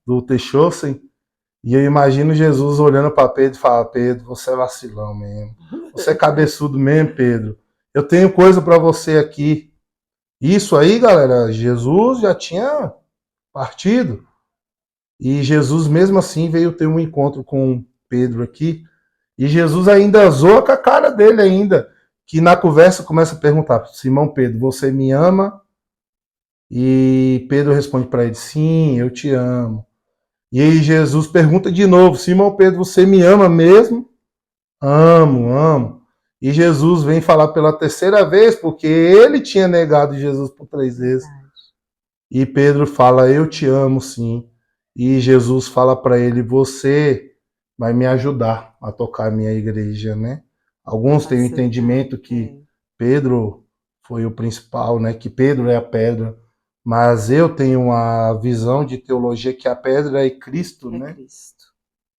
do Teixossen. E eu imagino Jesus olhando para Pedro e falar, Pedro, você é vacilão mesmo. Você é cabeçudo mesmo, Pedro. Eu tenho coisa para você aqui. Isso aí, galera, Jesus já tinha partido. E Jesus, mesmo assim, veio ter um encontro com Pedro aqui. E Jesus ainda zoa com a cara dele ainda, que na conversa começa a perguntar, Simão Pedro, você me ama? E Pedro responde para ele, sim, eu te amo. E aí Jesus pergunta de novo, Simão Pedro, você me ama mesmo? Amo, amo. E Jesus vem falar pela terceira vez, porque ele tinha negado Jesus por 3 vezes. E Pedro fala, eu te amo sim. E Jesus fala para ele, você vai me ajudar a tocar a minha igreja, né? Alguns têm o entendimento que Pedro foi o principal, né? Que Pedro é a pedra. Mas eu tenho uma visão de teologia que a pedra é Cristo, né? Cristo.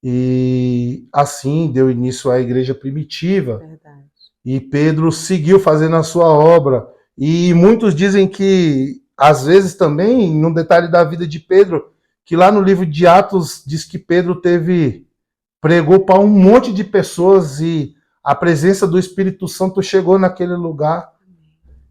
E assim deu início à igreja primitiva. Verdade. E Pedro seguiu fazendo a sua obra. E muitos dizem que, às vezes também, num detalhe da vida de Pedro, que lá no livro de Atos diz que Pedro pregou para um monte de pessoas e a presença do Espírito Santo chegou naquele lugar.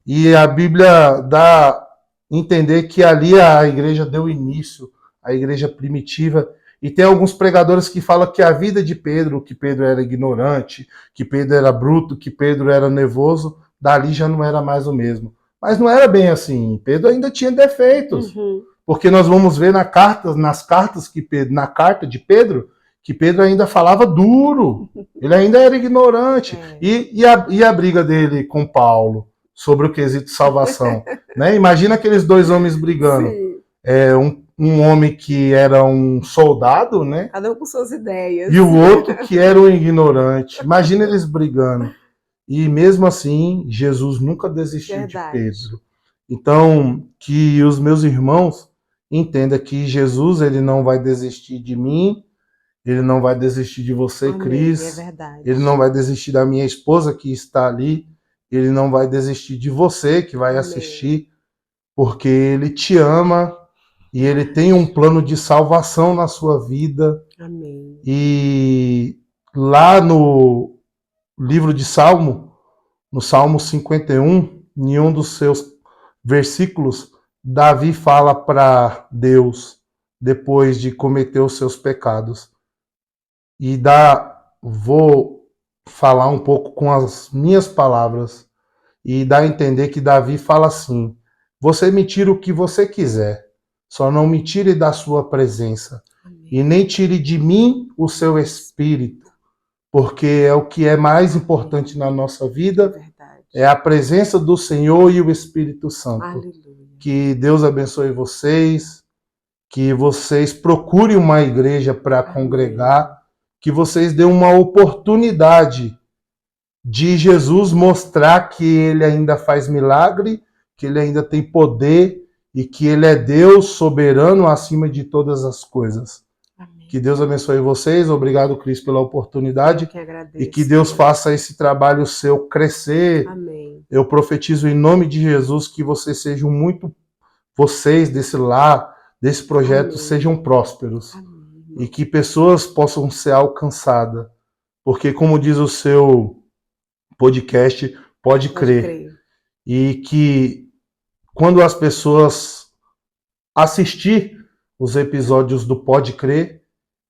E a Bíblia dá a entender que ali a igreja deu início, a igreja primitiva. E tem alguns pregadores que falam que a vida de Pedro, que Pedro era ignorante, que Pedro era bruto, que Pedro era nervoso, dali já não era mais o mesmo. Mas não era bem assim. Pedro ainda tinha defeitos. Porque nós vamos ver nas cartas que Pedro, na carta de Pedro, que Pedro ainda falava duro. Ele ainda era ignorante. E a briga dele com Paulo sobre o quesito salvação, né? Imagina aqueles dois homens brigando. Um homem que era um soldado, né? Cada um com suas ideias. E o outro que era um ignorante. Imagina eles brigando. E mesmo assim, Jesus nunca desistiu de Pedro. Então, que os meus irmãos entendam que Jesus, ele não vai desistir de mim, ele não vai desistir de você, Amém, Cris. É verdade. Ele não vai desistir da minha esposa que está ali. Ele não vai desistir de você que vai assistir, porque ele te ama e ele tem um plano de salvação na sua vida. Amém. E lá no livro de Salmo, no Salmo 51, em um dos seus versículos, Davi fala para Deus, depois de cometer os seus pecados. E vou falar um pouco com as minhas palavras e dá a entender que Davi fala assim: você me tira o que você quiser, só não me tire da sua presença. Amém. E nem tire de mim o seu espírito, porque é o que é mais importante na nossa vida, é a presença do Senhor e o Espírito Santo. Aleluia. Que Deus abençoe vocês, que vocês procurem uma igreja para congregar, que vocês dêem uma oportunidade de Jesus mostrar que ele ainda faz milagre, que ele ainda tem poder e que ele é Deus soberano acima de todas as coisas. Amém. Que Deus abençoe vocês. Obrigado, Cris, pela oportunidade. Eu que agradeço, e que Deus faça esse trabalho seu crescer. Amém. Eu profetizo em nome de Jesus que vocês desse lar, desse projeto, Amém. Sejam prósperos. Amém. E que pessoas possam ser alcançadas. Porque, como diz o seu podcast, pode crer. E que quando as pessoas assistir os episódios do Pode Crer,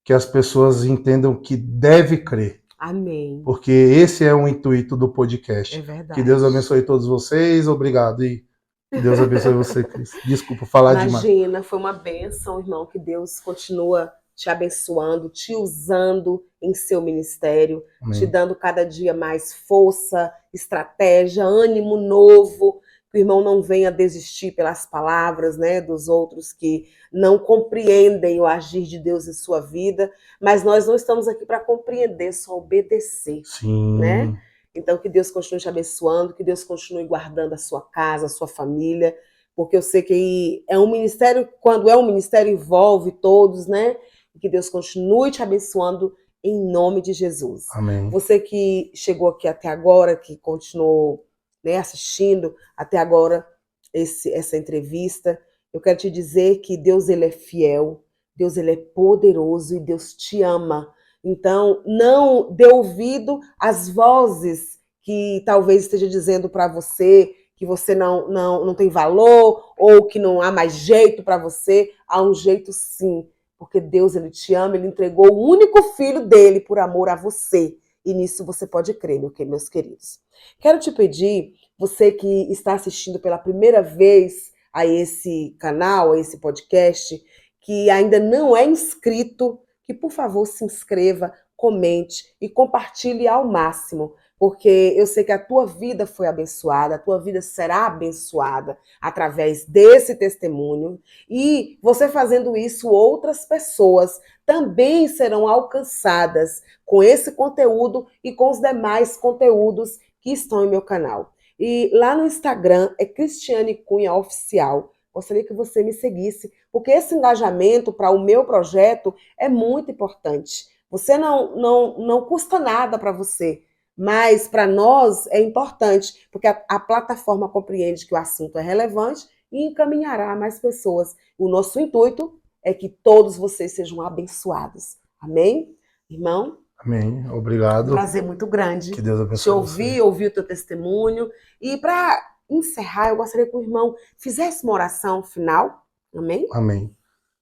que as pessoas entendam que deve crer. Amém. Porque esse é o intuito do podcast. É verdade. Que Deus abençoe todos vocês. Obrigado. E Deus abençoe você, Cris. Desculpa falar demais. Imagina, foi uma bênção, irmão, que Deus continua te abençoando, te usando em seu ministério, Amém. Te dando cada dia mais força, estratégia, ânimo novo, que o irmão não venha desistir pelas palavras, né, dos outros que não compreendem o agir de Deus em sua vida, mas nós não estamos aqui para compreender, só obedecer, Sim. Né? Então que Deus continue te abençoando, que Deus continue guardando a sua casa, a sua família, porque eu sei que é um ministério, quando é um ministério envolve todos, né? Que Deus continue te abençoando em nome de Jesus. Amém. Você que chegou aqui até agora, que continuou, né, assistindo até agora essa entrevista, eu quero te dizer que Deus, ele é fiel, Deus, ele é poderoso e Deus te ama. Então, não dê ouvido às vozes que talvez esteja dizendo para você que você não tem valor ou que não há mais jeito para você. Há um jeito sim. Porque Deus, ele te ama, ele entregou o único filho dele por amor a você. E nisso você pode crer, meus queridos. Quero te pedir, você que está assistindo pela primeira vez a esse canal, a esse podcast, que ainda não é inscrito, que por favor se inscreva, comente e compartilhe ao máximo, porque eu sei que a tua vida foi abençoada, a tua vida será abençoada através desse testemunho, e você fazendo isso, outras pessoas também serão alcançadas com esse conteúdo e com os demais conteúdos que estão em meu canal. E lá no Instagram é Cristiane Cunha Oficial. Gostaria que você me seguisse, porque esse engajamento para o meu projeto é muito importante. Você não custa nada para você, mas para nós é importante, porque a plataforma compreende que o assunto é relevante e encaminhará mais pessoas. O nosso intuito é que todos vocês sejam abençoados. Amém? Irmão? Amém. Obrigado. Um prazer muito grande. Que Deus abençoe te ouvir o teu testemunho. E para encerrar, eu gostaria que o irmão fizesse uma oração final. Amém? Amém.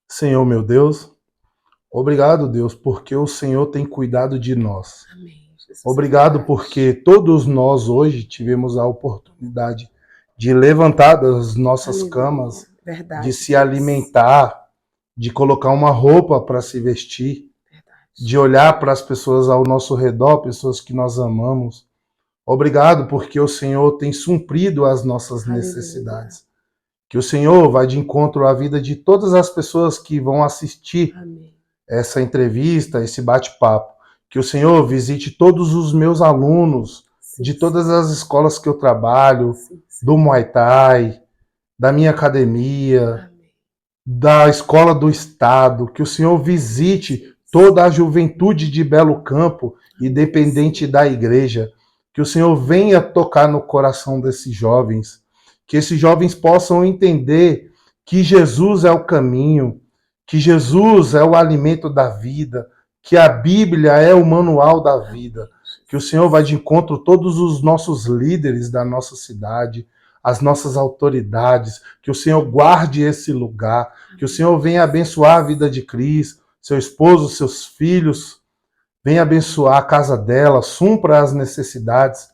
Senhor, meu Deus, obrigado, Deus, porque o Senhor tem cuidado de nós. Amém. Jesus, Obrigado porque todos nós hoje tivemos a oportunidade de levantar das nossas Aleluia. Camas, Verdade, de se alimentar, de colocar uma roupa para se vestir, de olhar para as pessoas ao nosso redor, pessoas que nós amamos. Obrigado porque o Senhor tem suprido as nossas necessidades. Que o Senhor vai de encontro à vida de todas as pessoas que vão assistir essa entrevista, esse bate-papo. Que o Senhor visite todos os meus alunos, de todas as escolas que eu trabalho, do Muay Thai, da minha academia, da escola do Estado. Que o Senhor visite toda a juventude de Belo Campo, independente da igreja. Que o Senhor venha tocar no coração desses jovens. Que esses jovens possam entender que Jesus é o caminho, que Jesus é o alimento da vida, que a Bíblia é o manual da vida. Que o Senhor vai de encontro a todos os nossos líderes da nossa cidade, as nossas autoridades, que o Senhor guarde esse lugar, que o Senhor venha abençoar a vida de Cris, seu esposo, seus filhos, venha abençoar a casa dela, supra as necessidades.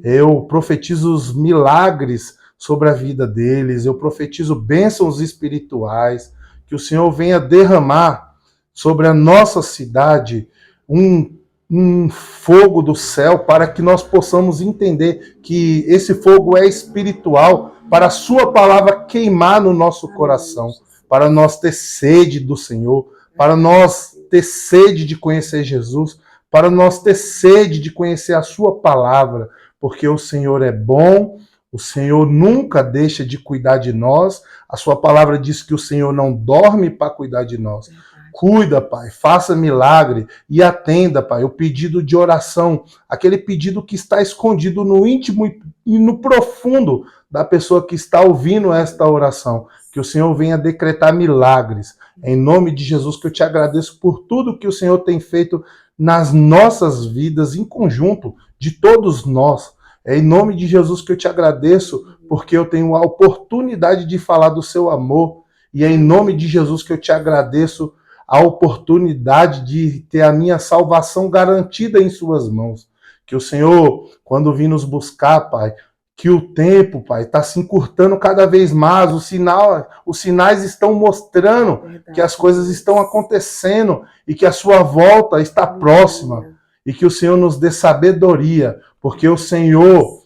Eu profetizo os milagres sobre a vida deles, eu profetizo bênçãos espirituais, que o Senhor venha derramar sobre a nossa cidade um fogo do céu, para que nós possamos entender que esse fogo é espiritual, para a sua palavra queimar no nosso coração, para nós ter sede do Senhor, para nós ter sede de conhecer Jesus, para nós ter sede de conhecer a sua palavra, porque o Senhor é bom, o Senhor nunca deixa de cuidar de nós, a sua palavra diz que o Senhor não dorme para cuidar de nós. Cuida, Pai, faça milagre e atenda, Pai, o pedido de oração, aquele pedido que está escondido no íntimo e no profundo da pessoa que está ouvindo esta oração. Que o Senhor venha decretar milagres. Em nome de Jesus, que eu te agradeço por tudo que o Senhor tem feito nas nossas vidas, em conjunto, de todos nós. É em nome de Jesus que eu te agradeço, porque eu tenho a oportunidade de falar do seu amor. E é em nome de Jesus que eu te agradeço a oportunidade de ter a minha salvação garantida em suas mãos. Que o Senhor, quando vir nos buscar, Pai, que o tempo, Pai, está se encurtando cada vez mais, os sinais estão mostrando que as coisas estão acontecendo e que a sua volta está próxima. E que o Senhor nos dê sabedoria, porque o Senhor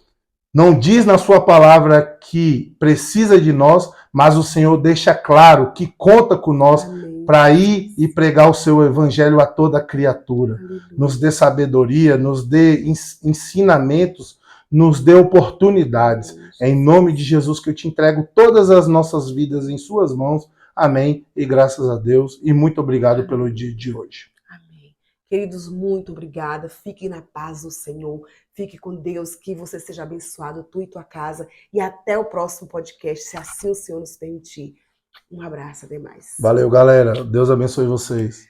não diz na sua palavra que precisa de nós, mas o Senhor deixa claro que conta com nós para ir e pregar o seu evangelho a toda criatura. Nos dê sabedoria, nos dê ensinamentos, nos dê oportunidades. É em nome de Jesus que eu te entrego todas as nossas vidas em suas mãos. Amém. E graças a Deus. E muito obrigado pelo dia de hoje. Amém. Queridos, muito obrigada. Fiquem na paz do Senhor. Fique com Deus, que você seja abençoado, tu e tua casa. E até o próximo podcast, se assim o Senhor nos permitir. Um abraço, até mais. Valeu, galera. Deus abençoe vocês.